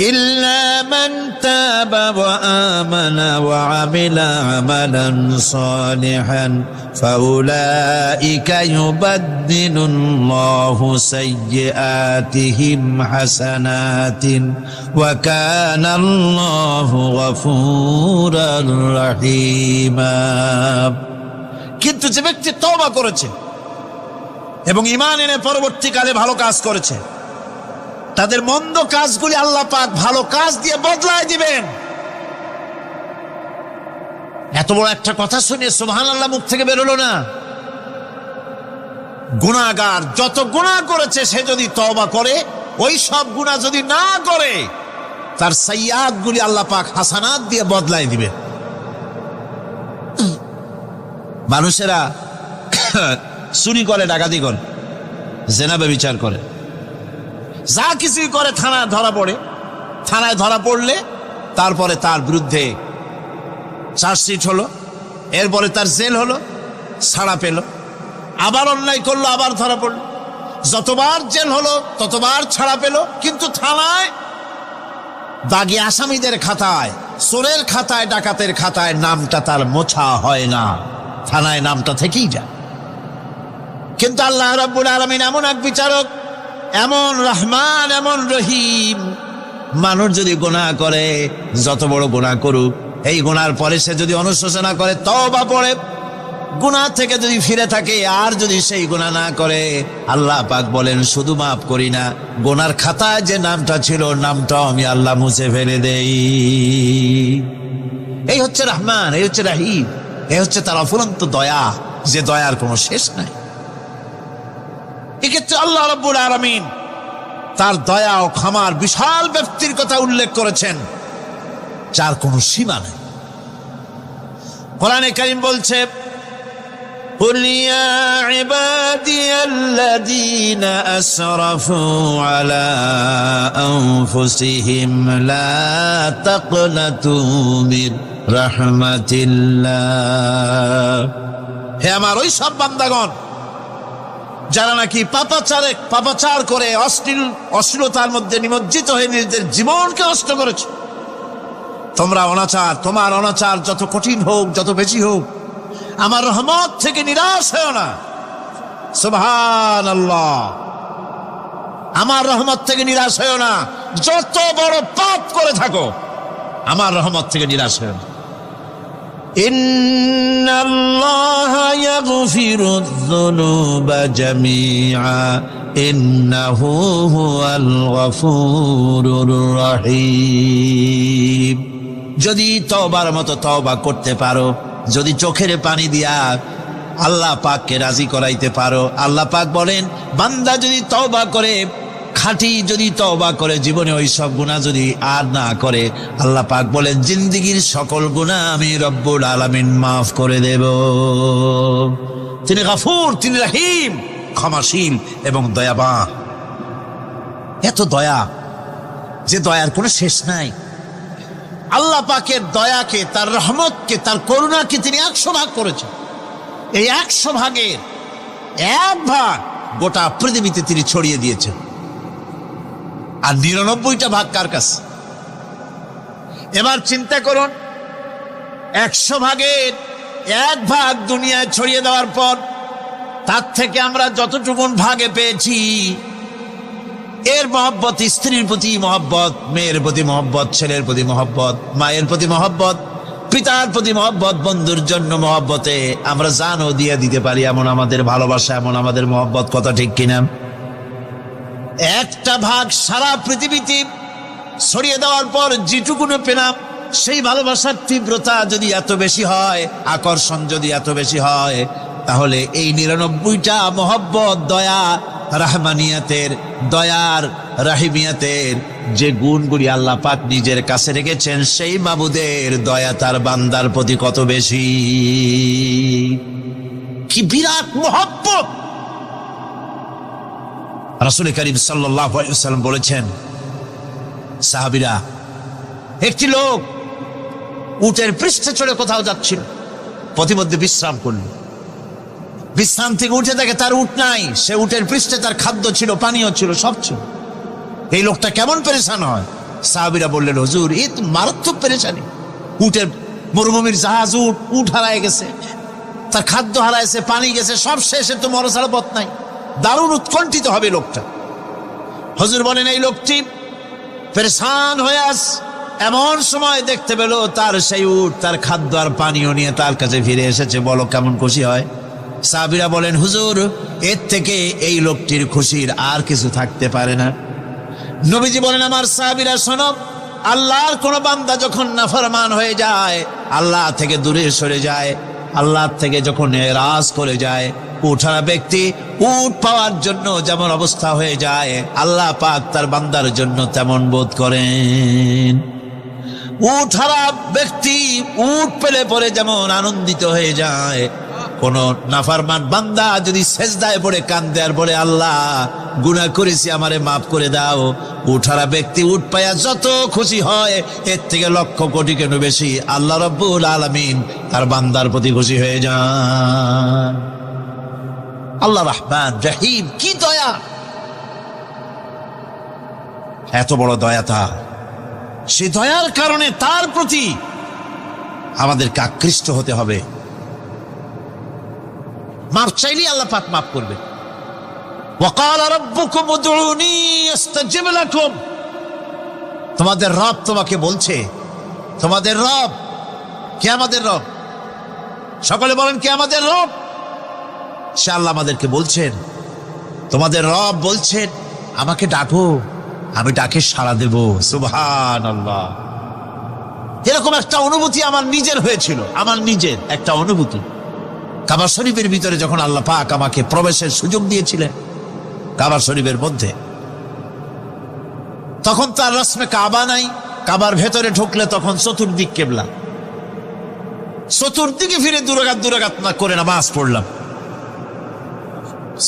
ইল্লা মান তাবা ওয়া আমানা ওয়া আমিলা আমালান সালিহান ফাউলাইকা ইউবাদদিলুল্লাহু সাইয়্যাতিহিম হাসানাতিন ওয়া কানাল্লাহু গফুরার রহিমা। কিন্তু যে ব্যক্তি তওবা করেছে এবং ঈমান এনে পরবর্তীকালে ভালো কাজ করেছে, তাদের মন্দ কাজগুলি আল্লাহ পাক ভালো কাজ দিয়ে বদলায় দিবেন। এত বড় একটা কথা শুনে সুবহানাল্লাহ মুখ থেকে বেরোলো না। গুনাহগার যত গুনাহ করেছে সে যদি তওবা করে, ওই সব গুনাহ যদি না করে, তার সাইয়্যাতগুলি আল্লাহ পাক হাসানাত দিয়ে বদলায় দিবেন। মানুষেরা চুরি করে, ডাকাতি করে, জিনা ব্যভিচার করে, যা কিছুই করে থানায় ধরা পড়ে। থানায় ধরা পড়লে তারপরে তার বিরুদ্ধে চার্জশিট হলো, এরপরে তার জেল হলো, ছাড়া পেল, আবার অন্যায় করলো, আবার ধরা পড়লো, যতবার জেল হলো ততবার ছাড়া পেল, কিন্তু থানায় দাগি আসামিদের খাতায়, চোরের খাতায়, ডাকাতের খাতায় নামটা তার মোছা হয় না, থানায় নামটা থেকেই যায়। কিন্তু আল্লাহ রাব্বুল আলামিন এমন এক বিচারক, এমন রহমান, এমন রহিম। মানুষ যদি গুনাহ করে, যত বড় গুনাহ করুক, এই গুনার পরে সে যদি অনুশোচনা করে, তওবা পড়ে, গুনাহ থেকে যদি ফিরে থাকে, আর যদি সেই গুনাহ না করে, আল্লাহ পাক বলেন শুধু মাফ করি না, গুনার খাতায় যে নামটা ছিল নামটাও আমি আল্লাহ মুছে ফেলে দেই। এই হচ্ছে রহমান, এই হচ্ছে রহিম, এই হচ্ছে তার অফুরন্ত দয়া, যে দয়ার কোনো শেষ নাই। এক্ষেত্রে আল্লাহ রাব্বুল আলামিন তার দয়া ও ক্ষমার বিশাল ব্যক্তির কথা উল্লেখ করেছেন, যার কোনো সীমা নেই। কোরআনে কারীম বলছে কুল ইয়া ইবাদিয়াল্লাযীনা আসরাফু আলা আনফুসিহিম লা তাকনাতু মির রাহমাতিল্লাহ। হে আমার ওই সব বান্দাগণ যারা নাকি পাপাচার করে অশ্লীলতার মধ্যে নিমজ্জিত হয়ে নিজেদের জীবনকে নষ্ট করেছে, তোমার অনাচার যত কঠিন হোক, যত বেশি হোক, আমার রহমত থেকে নিরাশ হও না। সুবহানাল্লাহ, আমার রহমত থেকে নিরাশ হও না। যত বড় পাপ করে থাকো, আমার রহমত থেকে নিরাশ হও না। ইন্নাল্লাহা ইয়াগফিরুয যুনুবা জামিআ ইন্নাহু হুয়াল গফুরুর রহিম। যদি তওবার মতো তওবা করতে পারো, যদি চোখের পানি দিয়া আল্লাহ পাককে রাজি করাইতে পারো, আল্লাহ পাক বলেন বান্দা যদি তওবা করে, খাঁটি যদি তওবা করে, জীবনে ওই সব গুনাহ যদি আর না করে, আল্লাহ পাক বলেন জিন্দেগীর সকল গুনাহ আমি রব্বুল আলামিন মাফ করে দেব। তিনি গফুর, তিনি রহিম, ক্ষমাশীল এবং দয়াবান। এত দয়া, যে দয়ার কোনো শেষ নাই। আল্লাহ পাকের দয়াকে, তার রহমতকে, তার করুণাকে তিনি 100 ভাগ করেছেন। এই 100 ভাগের 1 ভাগ গোটা পৃথিবীতে তিনি ছড়িয়ে দিয়েছেন। আর 99টা ভাগ কার কাছে? এবার চিন্তা করুন, 100 ভাগের 1 ভাগ দুনিয়ায় ছড়িয়ে দেওয়ার পর তার থেকে আমরা যতটুকুন ভাগে পেয়েছি, এর মহব্বত, স্ত্রীর প্রতি মহব্বত, মেয়ের প্রতি মহব্বত, ছেলের প্রতি মহব্বত, মায়ের প্রতি মহব্বত, পিতার প্রতি মহব্বত, বন্ধুর জন্য মহব্বতে আমরা জানও দিয়ে দিতে পারি, এমন আমাদের ভালোবাসা, এমন আমাদের মহব্বত। কথা ঠিক কিনা? একটা ভাগ সারা পৃথিবীতে ছড়িয়ে দেওয়ার পর যেটুকুনো পেলাম, সেই ভালোবাসার তীব্রতা যদি এত বেশি হয়, আকর্ষণ যদি এত বেশি হয়, তাহলে এই 99টা মহব্বত, দয়া, রাহমানিয়াতের, দয়ার, রাহিমিয়াতের যে গুণগুলি আল্লাহ পাক নিজের কাছে রেখেছেন, সেই মাবুদের দয়া তার বান্দার প্রতি কত বেশি! কি বিরাট মহব্বত! রাসূল করিম সাল্লাল্লাহু আলাইহি ওয়াসাল্লাম বলেছেন, সাহাবীরা, একটি লোক উটের পৃষ্ঠে চড়ে কোথাও যাচ্ছিল, পথিমধ্যে বিশ্রাম করল। বিশ্রাম থেকে উঠে দেখে তার উট নাই। সে উটের পৃষ্ঠে তার খাদ্য ছিল, পানীয় ছিল, সব ছিল। এই লোকটা কেমন পেরেশান হয়? সাহাবীরা বললেন, হুজুর, এই তো মারাত্মক পেরেশানি। উটের মরুভূমির জাহাজ, উট হারায় গেছে, তার খাদ্য হারাইছে, পানি গেছে, সব শেষে তো মরা ছাড়া পথ নাই। দারুণ উৎকণ্ঠিত হবে লোকটা। হুজুর বলেন, এই লোকটি পেরেশান হয়ে আস, এমন সময় দেখতে পেল তার সেই উট তার খাদ্য আর পানীয় নিয়ে তার কাছে ফিরে এসেছে। বলো কেমন খুশি হয়? সাহাবীরা বলেন, হুজুর, এর থেকে এই লোকটির খুশির আর কিছু থাকতে পারে না। নবীজি বলেন, আমার সাহাবীরা শোনো, আল্লাহর কোন বান্দা যখন নাফরমান হয়ে যায়, আল্লাহ থেকে দূরে সরে যায়, আল্লাহ থেকে যখন এরাজ করে যায়, উঠারা ব্যক্তি উট পাওয়ার জন্য যেমন অবস্থা হয়ে যায়, আল্লাহ পাক তার বান্দার জন্য তেমন বোধ করেন। উঠারা ব্যক্তি উট পেলে পরে যেমন আনন্দিত হয়ে যায়, কোন নাফরমান বান্দা যদি সেজদায় পড়ে কান্দে আর বলে, আল্লাহ, গুনাহ করেছি, আমারে মাফ করে দাও, উঠারা ব্যক্তি উট পায়া যত খুশি হয়, এর থেকে লক্ষ কোটি কেন বেশি আল্লাহ রাব্বুল আলামিন তার বান্দার প্রতি খুশি হয়ে যান। আল্লাহ রহমান রহিম, কি দয়া! এত বড় দয়া তার। সেই দয়ার কারণে তার প্রতি আমাদেরকে আকৃষ্ট হতে হবে। মাফ চাইলেই আল্লাহ পাক মাফ করবে। ওয়াকাল রাব্বুকুম উদউনি আস্তাজিব লাকুম। তোমাদের রব তোমাকে বলছে, তোমাদের রব কে? আমাদের রব। সকলে বলেন, কে আমাদের রব? সে আল্লাহ আমাদেরকে বলছেন, তোমাদের রব বলছেন, আমাকে ডাকো, আমি ডাকে সাড়া দেব। সুবহানাল্লাহ। এরকম একটা অনুভূতি আমার নিজের হয়েছিল, আমার নিজের একটা অনুভূতি। কাবা শরীফের ভিতরে যখন আল্লাহ পাক আমাকে প্রবেশের সুযোগ দিয়েছিলেন, কাবা শরীফের মধ্যে, তখন তার রসমে কাবা নাই। কাবার ভেতরে ঢুকলে তখন চতুর্দিক কেবলা, চতুর্দিকে ফিরে দুরাকাত না করে নামাজ পড়লাম।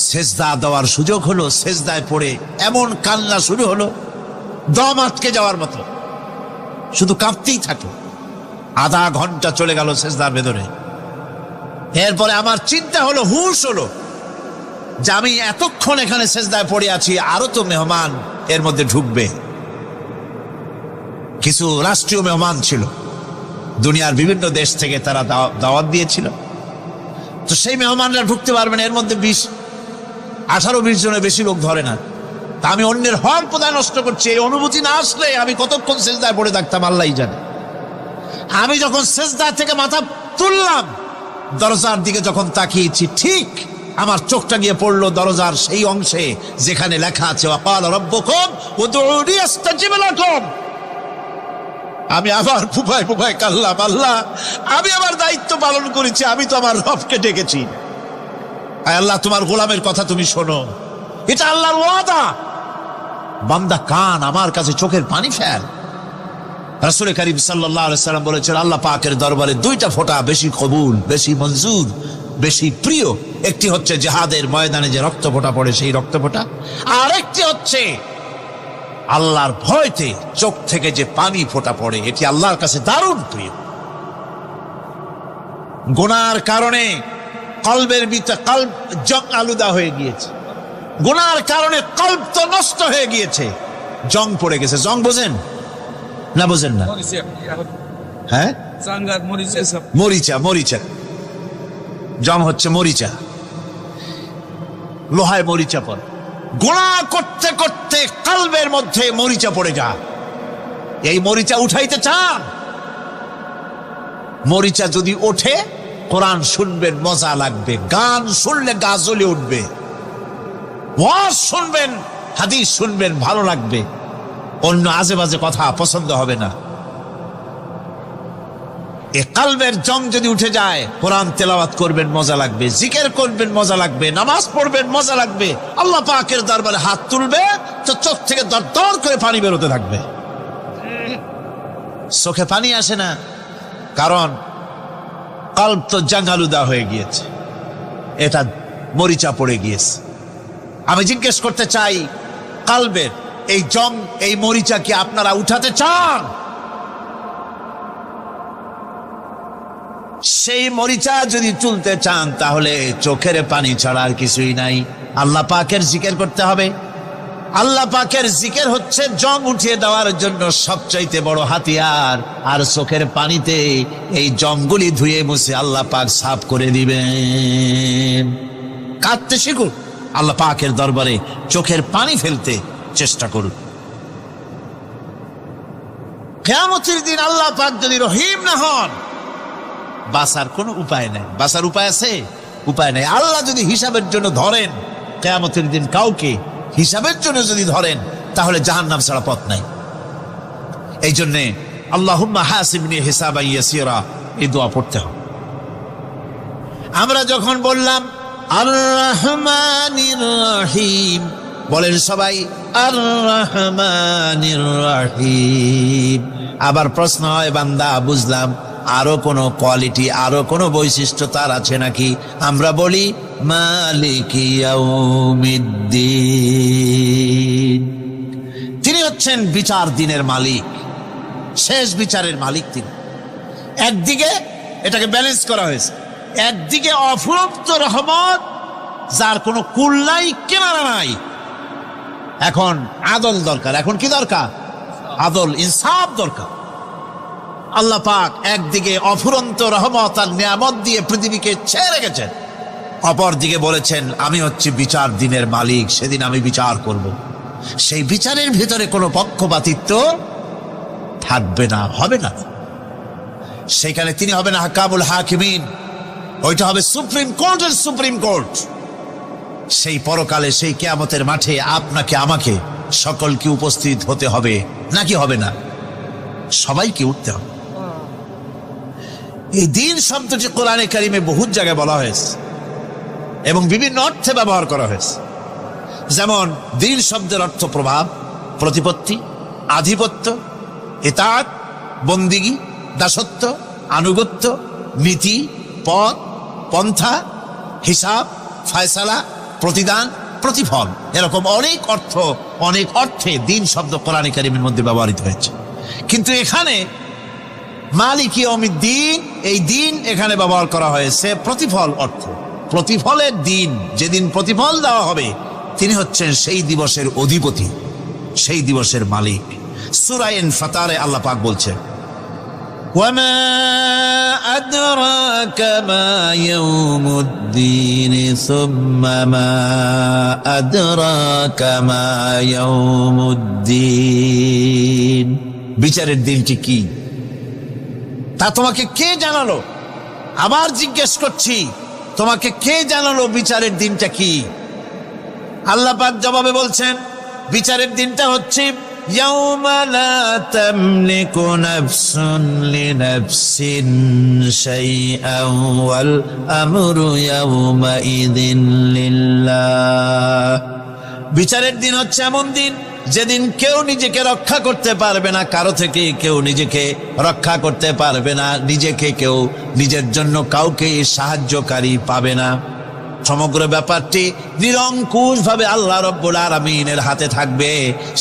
সেজদা দেওয়ার সুযোগ হলো, সেজদায় পড়ে এমন কান্না শুরু হলো, দম আটকে যাওয়ার মতো, শুধু কাঁপতেই থাকে। আধা ঘন্টা চলে গেল সেজদার ভেতরে। এরপরে আমার চিন্তা হলো, হুঁশ হলো যে আমি এতক্ষণ এখানে সেজদায় পড়ে আছি, আরো তো মেহমান এর মধ্যে ঢুকবে। কিছু রাষ্ট্রীয় মেহমান ছিল, দুনিয়ার বিভিন্ন দেশ থেকে তারা দাওয়াত দিয়েছিল। তো সেই মেহমানরা ঢুকতে পারবেন, এর মধ্যে 18-20 জনের বেশি লোক ধরে না। তা আমি অন্যের হক কোথায় নষ্ট করছি, এই অনুভূতি না আসলে আমি কতক্ষণ সেজদায় পড়ে থাকতাম আল্লাহই জানে। আমি যখন সেজদা থেকে মাথা তুললাম, দরজার দিকে যখন তাকিয়েছি, ঠিক আমার চোখটা গিয়ে পড়লো দরজার সেই অংশে যেখানে লেখা আছে, ওয়াকাল রাব্বুকুম উদউনি আস্তাজিব লাকুম। আমি আবার ফুফায় ফুফায় কাল্লাম, আল্লাহ, আমি আমার দায়িত্ব পালন করেছি, আমি তো আমার রবকে ডেকেছি। আল্লাহ, তোমার গোলামের কথা তুমি শোনো, এটা আল্লাহর ওয়াদা। বান্দা কান, আমার কাছে চোখের পানি ফেল। রাসূল করিম সাল্লাল্লাহু আলাইহি ওয়াসাল্লাম বলেছেন, আল্লাহ পাকের দরবারে 2টা ফোঁটা বেশি কবুল, বেশি মঞ্জুর, বেশি প্রিয়। একটি হচ্ছে জিহাদের ময়দানে যে রক্ত ফোঁটা পড়ে, সেই রক্ত ফোঁটা। আর একটি হচ্ছে আল্লাহর ভয়তে চোখ থেকে যে পানি ফোঁটা পড়ে, এটি আল্লাহর কাছে দারুণ প্রিয়। গুনার কারণে কলবের ভিতরে কলব জং আলুদা হয়ে গিয়েছে, গুনার কারণে কলব তো নষ্ট হয়ে গিয়েছে, জং পড়ে গেছে। জং বোঝেন না? বোঝেন না? হ্যাঁ, মরিচা, মরিচা। জং হচ্ছে মরিচা। লোহায় মরিচা পড়ে। গুনাহ করতে করতে কলবের মধ্যে মরিচা পড়ে যায়। এই মরিচা উঠাইতে চান? মরিচা যদি ওঠে, কোরআন শুনবেন মজা লাগবে, গান শুনলে গা জ্বলে উঠবে, ওয়াজ শুনবেন, হাদিস শুনবেন, ভালো লাগবে, অন্য আজে বাজে কথা পছন্দ হবে না। এই কলবের জং যদি উঠে যায়, কোরআন তেলাওয়াত করবেন মজা লাগবে, জিকির করবেন মজা লাগবে, নামাজ পড়বেন মজা লাগবে, আল্লাহ পাকের দরবারে হাত তুলবে তো চোখ থেকে দরদর করে পানি বেরোতে থাকবে। চোখে পানি আসে না, কারণ কলব তো জাঙ্গালুদা হয়ে গিয়েছে, এটা মরিচা পড়ে গিয়েছে। আমি জিজ্ঞেস করতে চাই, কলবের এই জং, এই মরিচা কি আপনারা উঠাতে চান? সেই মরিচা যদি তুলতে চান, তাহলে চোখের পানি ছাড়া আর কিছুই নাই, আল্লাহ পাকের জিকির করতে হবে। আল্লাহ পাকের জিকির হচ্ছে জং উঠিয়ে দেওয়ার জন্য সবচাইতে বড় হাতিয়ার। আর চোখের পানিতে এই জংগুলি ধুয়ে মুছে আল্লাহ পাক সাফ করে দিবেন। কাঁদতে শিখুন, আল্লাহ পাকের দরবারে চোখের পানি ফেলতে চেষ্টা করুন। কিয়ামতের দিন আল্লাহ পাক যদি রহিম না হন, বাঁচার কোনো উপায় নাই। বাঁচার উপায় আছে? উপায় নাই। আল্লাহ যদি হিসাবের জন্য ধরেন কিয়ামতের দিন কাউকে, হিসাবের জন্য যদি ধরেন, তাহলে জাহান্নাম ছাড়া পথ নাই। এই জন্যে আল্লাহুম্মা হাসিবনি হিসাবান ইয়াসীরা, এই দোয়া পড়তে হবে। আমরা যখন বললাম আর রহমানির রহিম, বলেন সবাই আর রহমানির রহিম। আবার প্রশ্ন হয়, বান্দা বুঝলাম, আরো কোনো কোয়ালিটি, আরো কোনো বৈশিষ্ট্য তার আছে নাকি? আমরা বলি মালিকি ইয়াউমিদ্দিন। তিনি হচ্ছেন বিচার দিনের মালিক, শেষ বিচারের মালিক তিনি। একদিকে এটাকে ব্যালেন্স করা হয়েছে, একদিকে অফুরন্ত রহমত, যার কোনো কুল নাই, কিনারা নাই। এখন আদল দরকার। এখন কি দরকার? আদল, ইনসাফ দরকার। আল্লাহ পাক একদিকে অফুরন্ত রহমত আর নিয়ামত দিয়ে পৃথিবীকে ছেড়ে রেখেছেন, অপর দিকে বলেছেন আমি হচ্ছি বিচার দিনের মালিক, সেদিন আমি বিচার করব। সেই বিচারের ভিতরে কোনো পক্ষপাতিত্ব থাকবে না, হবে না। সেখানে তিনি হবেন হাকামুল হাকিমিন, ওইটা হবে সুপ্রিম কোর্টের সুপ্রিম কোর্ট। সেই পরকালে, সেই কিয়ামতের মাঠে আপনাকে আমাকে সকলকে উপস্থিত হতে হবে, নাকি হবে না? সবাইকে উঠতে হবে। এই দিন শব্দটি কোরআনে কারিমে বহুত জায়গায় বলা হয়েছে এবং বিভিন্ন অর্থে ব্যবহার করা হয়েছে। যেমন দিন শব্দের অর্থ প্রভাব, প্রতিপত্তি, আধিপত্য, ইতাআত, বন্দিগি, দাসত্ব, আনুগত্য, নীতি, পথ, পন্থা, হিসাব, ফায়সালা, প্রতিদান, প্রতিফল, এরকম অনেক অর্থ, অনেক অর্থে দিন শব্দ কোরআনে কারিমের মধ্যে ব্যবহৃত হয়েছে। কিন্তু এখানে মালিক ইয়াউমিদ্দিন, এই দিন এখানে ব্যবহার করা হয়েছে প্রতিফল অর্থ। প্রতিফলের দিন, যেদিন প্রতিফল দেওয়া হবে, তিনি হচ্ছেন সেই দিবসের অধিপতি, সেই দিবসের মালিক। সূরা ইনফিতারে আল্লাহ পাক বলছেন ওয়ামা আদরাকা মা ইয়াউমুদ্দিন সুম্মা মা আদরাকা মা ইয়াউমুদ্দিন। বিচারের দিনটি কি তা তোমাকে কে জানালো? আবার জিজ্ঞেস করছি, তোমাকে কে জানালো বিচারের দিনটা কি? আল্লাহ পাক জবাবে বলছেন বিচারের দিনটা হচ্ছে ইয়াউমা লা তামলিকু নাফসুন লিনাফসিন শাইআন ওয়াল আমরু ইয়াউমা ইযিন লিল্লাহ। বিচারের দিন হচ্ছে এমন দিন যেদিন কেউ নিজেকে রক্ষা করতে পারবে না, কারো থেকে কেউ নিজেকে রক্ষা করতে পারবে না, নিজেকে কেউ নিজের জন্য কাউকে সাহায্যকারী পাবে না। সমগ্র ব্যাপারটি নিরঙ্কুশ ভাবে আল্লাহ রব্বুল আলামিনের হাতে থাকবে।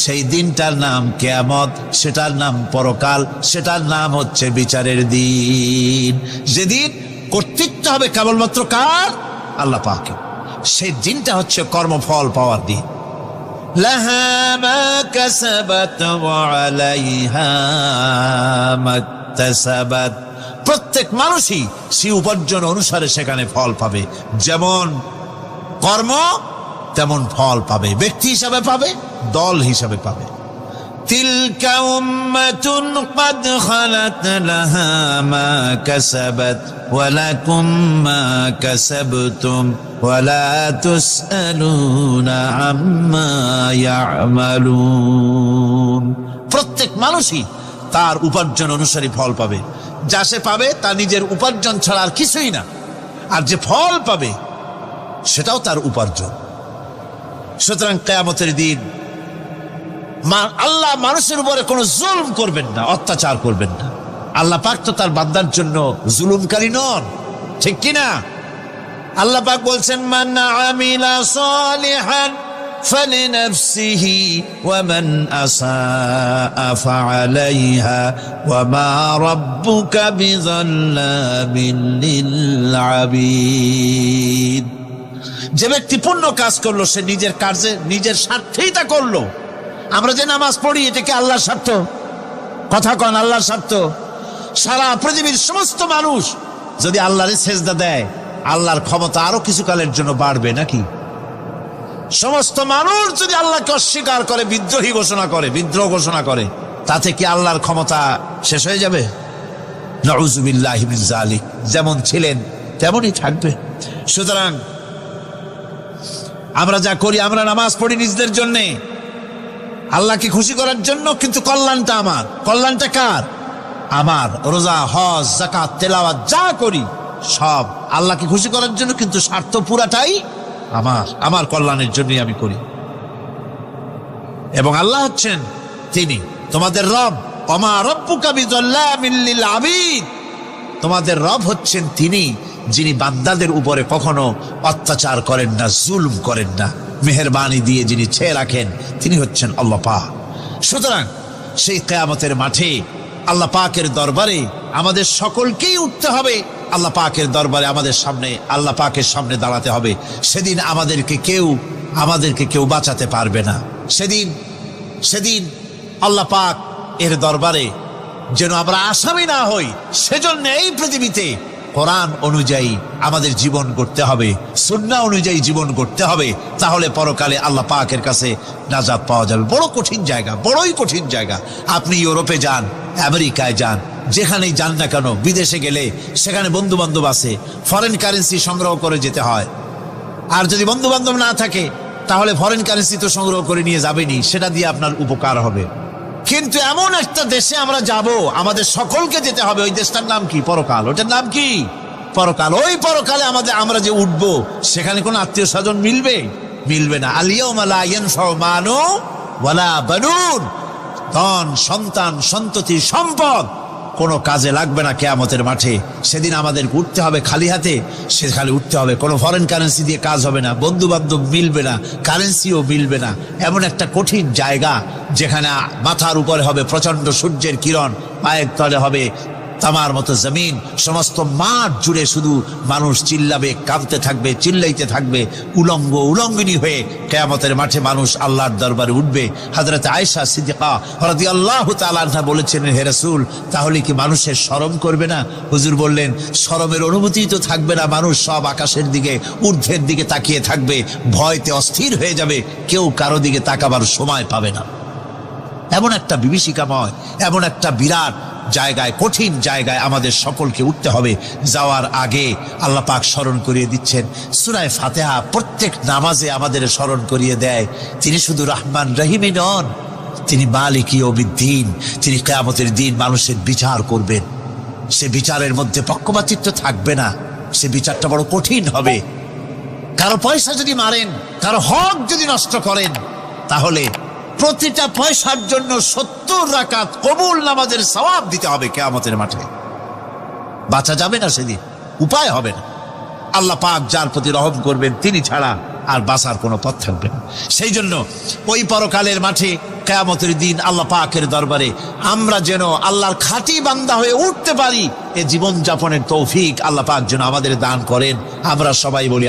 সেই দিনটার নাম কিয়ামত, সেটার নাম পরকাল, সেটার নাম হচ্ছে বিচারের দিন। যেদিন কর্তৃত্ব হবে কেবলমাত্র কার? আল্লাহ পাকের। সেই দিনটা হচ্ছে কর্মফল পাওয়ার দিন। লাহা মা কাসাবাত ওয়া আলাইহা মাকতাসাবাত। প্রত্যেক মানুষই সে উপার্জন অনুসারে সেখানে ফল পাবে। যেমন কর্ম তেমন ফল পাবে, ব্যক্তি হিসাবে পাবে, দল হিসাবে পাবে। তিলকা উম্মাতুন ক্বাদ খালাত লাহা মা কাসাবাত ওয়া লাকুম মা কাসাবতুম ওয়া লা তুসআলুনা আম্মা ইয়ামালুন। প্রত্যেক মানুষই তার উপার্জন অনুসারী ফল পাবে। যা সে পাবে তা নিজের উপার্জন ছাড়া আর কিছুই না, আর যে ফল পাবে সেটাও তার উপার্জন। সুতরাং কিয়ামতের দিন আল্লাহ মানুষের উপরে কোনো জুলম করবেন না, অত্যাচার করবেন না। আল্লাহ পাক তো তার বান্দার জন্য জুলুমকারী নন, ঠিক কিনা? আল্লাহ পাক বলছেন, মান আমিলা সালিহান ফালিনাফসিহি ওয়া মান আসাআ ফাআলাইহা ওয়া মা রাব্বুকা বিযাল্লামিন লিল আবিদ। যে ব্যক্তি পুণ্য কাজ করলো সে নিজের কাজে নিজের স্বার্থেই তা করলো। আমরা যে নামাজ পড়ি এটা কি আল্লাহর স্বার্থ? কথা কন, আল্লাহর স্বার্থ? সারা পৃথিবীর সমস্ত মানুষ যদি আল্লাহরে সেজদা দেয়, আল্লাহর ক্ষমতা আরো কিছু কালের জন্য বাড়বে নাকি? সমস্ত মানুষ যদি আল্লাহকে অস্বীকার করে, বিদ্রোহী ঘোষণা করে, বিদ্রোহ ঘোষণা করে, তাতে কি আল্লাহর ক্ষমতা শেষ হয়ে যাবে? নাউযুবিল্লাহি মিন যালিক। যেমন ছিলেন তেমনই থাকবে। সুতরাং আমরা যা করি, আমরা নামাজ পড়ি নিজেদের জন্যে, আল্লাহকে খুশি করার জন্য, কিন্তু কল্যাণটা আমার। কল্যাণটা কার? আমার। রোজা, হজ, যাকাত, তেলাওয়াত যা করি সব আল্লাহকে খুশি করার জন্য, কিন্তু স্বার্থ পুরাটাই আমার, আমার কল্যাণের জন্যই আমি করি। এবং আল্লাহ হচ্ছেন তিনি তোমাদের রব। ওমা রাব্বুকা বিযাল্লামিন লিল আবিদ। তোমাদের রব হচ্ছেন তিনি যিনি বান্দাদের উপরে কখনো অত্যাচার করেন না, জুলুম করেন না, মেহেরবানি দিয়ে যিনি ছেয়ে রাখেন তিনি হচ্ছেন আল্লাহ পাক। সুতরাং সেই কিয়ামতের মাঠে আল্লাহ পাকের দরবারে আমাদের সকলকেই উঠতে হবে। আল্লাহ পাকের দরবারে আমাদের সামনে, আল্লাহ পাকের সামনে দাঁড়াতে হবে। সেদিন আমাদেরকে কেউ বাঁচাতে পারবে না। সেদিন আল্লাহ পাক এর দরবারে যেন আমরা আসামি না হই, সেজন্য এই পৃথিবীতে কোরআন অনুযায়ী আমাদের জীবন করতে হবে, সুন্নাহ অনুযায়ী জীবন করতে হবে। তাহলে পরকালে আল্লাহ পাকের কাছে নাজাত পাওয়া যাবে। বড় কঠিন জায়গা, বড়ই কঠিন জায়গা। আপনি ইউরোপে যান, আমেরিকায় যান, যেখানেই যান না কেন, বিদেশে গেলে সেখানে বন্ধু বান্ধব আছে, ফরেন কারেন্সি সংগ্রহ করে যেতে হয়। আর যদি বন্ধু বান্ধব না থাকে তাহলে ফরেন কারেন্সি তো সংগ্রহ করে নিয়ে যাবেনি, সেটা দিয়ে আপনার উপকার হবে। কিন্তু এমন একটা দেশে আমরা যাব, আমাদের সকলকে যেতে হবে। ওই দেশটার নাম কি? পরকাল। ওটার নাম কি? পরকাল। ওই পরকালে আমরা যে উঠবো, সেখানে কোনো আত্মীয় স্বজন মিলবে না। আল ইয়াউমা লা ইয়ানফাউ মালুন ওয়ালা বানুন। ধন, সন্তান, সন্ততি, সম্পদ কোনো কাজে লাগবে না কিয়ামতের মাঠে। সেদিন আমাদের উঠতে হবে খালি হাতে। সেখানে উঠতে হবে, কোনো ফরেন কারেন্সি দিয়ে কাজ হবে না, বন্ধু বান্ধব মিলবে না, কারেন্সিও মিলবে না। এমন একটা কঠিন জায়গা যেখানে মাথার উপরে হবে প্রচন্ড সূর্যের কিরণ, পায়ের তলে হবে তামার মতো জমিন, সমস্ত মাঠ জুড়ে শুধু মানুষ চিল্লাবে, কাঁদতে থাকবে, চিল্লাইতে থাকবে, উলঙ্গিনী হয়ে কিয়ামতের মাঠে মানুষ আল্লাহর দরবারে উঠবে। হযরত আয়েশা সিদ্দিকা রাদিয়াল্লাহু তাআলা আনহা বলেছেন, হে রাসূল, তাহলে কি মানুষের শরম করবে না? হুজুর বললেন, শরমের অনুভূতি তো থাকবে না। মানুষ সব আকাশের দিকে, ঊর্ধ্বের দিকে তাকিয়ে থাকবে, ভয়তে অস্থির হয়ে যাবে, কেউ কারো দিকে তাকাবার সময় পাবে না। এমন একটা বিভীষিকাময়, এমন একটা বিরাট জায়গায়, কঠিন জায়গায় আমাদের সকলকে উঠতে হবে। যাওয়ার আগে আল্লাহ পাক স্মরণ করিয়ে দিচ্ছেন, সূরা ফাতিহা প্রত্যেক নামাজে আমাদের স্মরণ করিয়ে দেয়, তিনি শুধু রহমান রহিমই নন, তিনি মালিক ইয়াউমিদ্দিন। তিনি কিয়ামতের দিন মানুষের বিচার করবেন। সে বিচারের মধ্যে পক্ষপাতিত্ব থাকবে না। সে বিচারটা বড় কঠিন হবে। কারো পয়সা যদি মারেন, কারো হক যদি নষ্ট করেন, তাহলে প্রতিটা পয়সার জন্য 70 রাকাত কবুল নামাজের সওয়াব দিতে হবে কিয়ামতের মাঠে। বাঁচা যাবে না সেদিন, উপায় হবে না। আল্লাহ পাক যার প্রতি রহম করবেন তিনি ছাড়া আর বাঁচার কোনো পথ থাকবে না। সেই জন্য ওই পরকালের মাঠে কিয়ামতের দিন আল্লাহ পাকের দরবারে আমরা যেন আল্লাহর খাঁটি বান্দা হয়ে উঠতে পারি, এ জীবন যাপনের তৌফিক আল্লাহ পাক যেন আমাদের দান করেন। আমরা সবাই বলি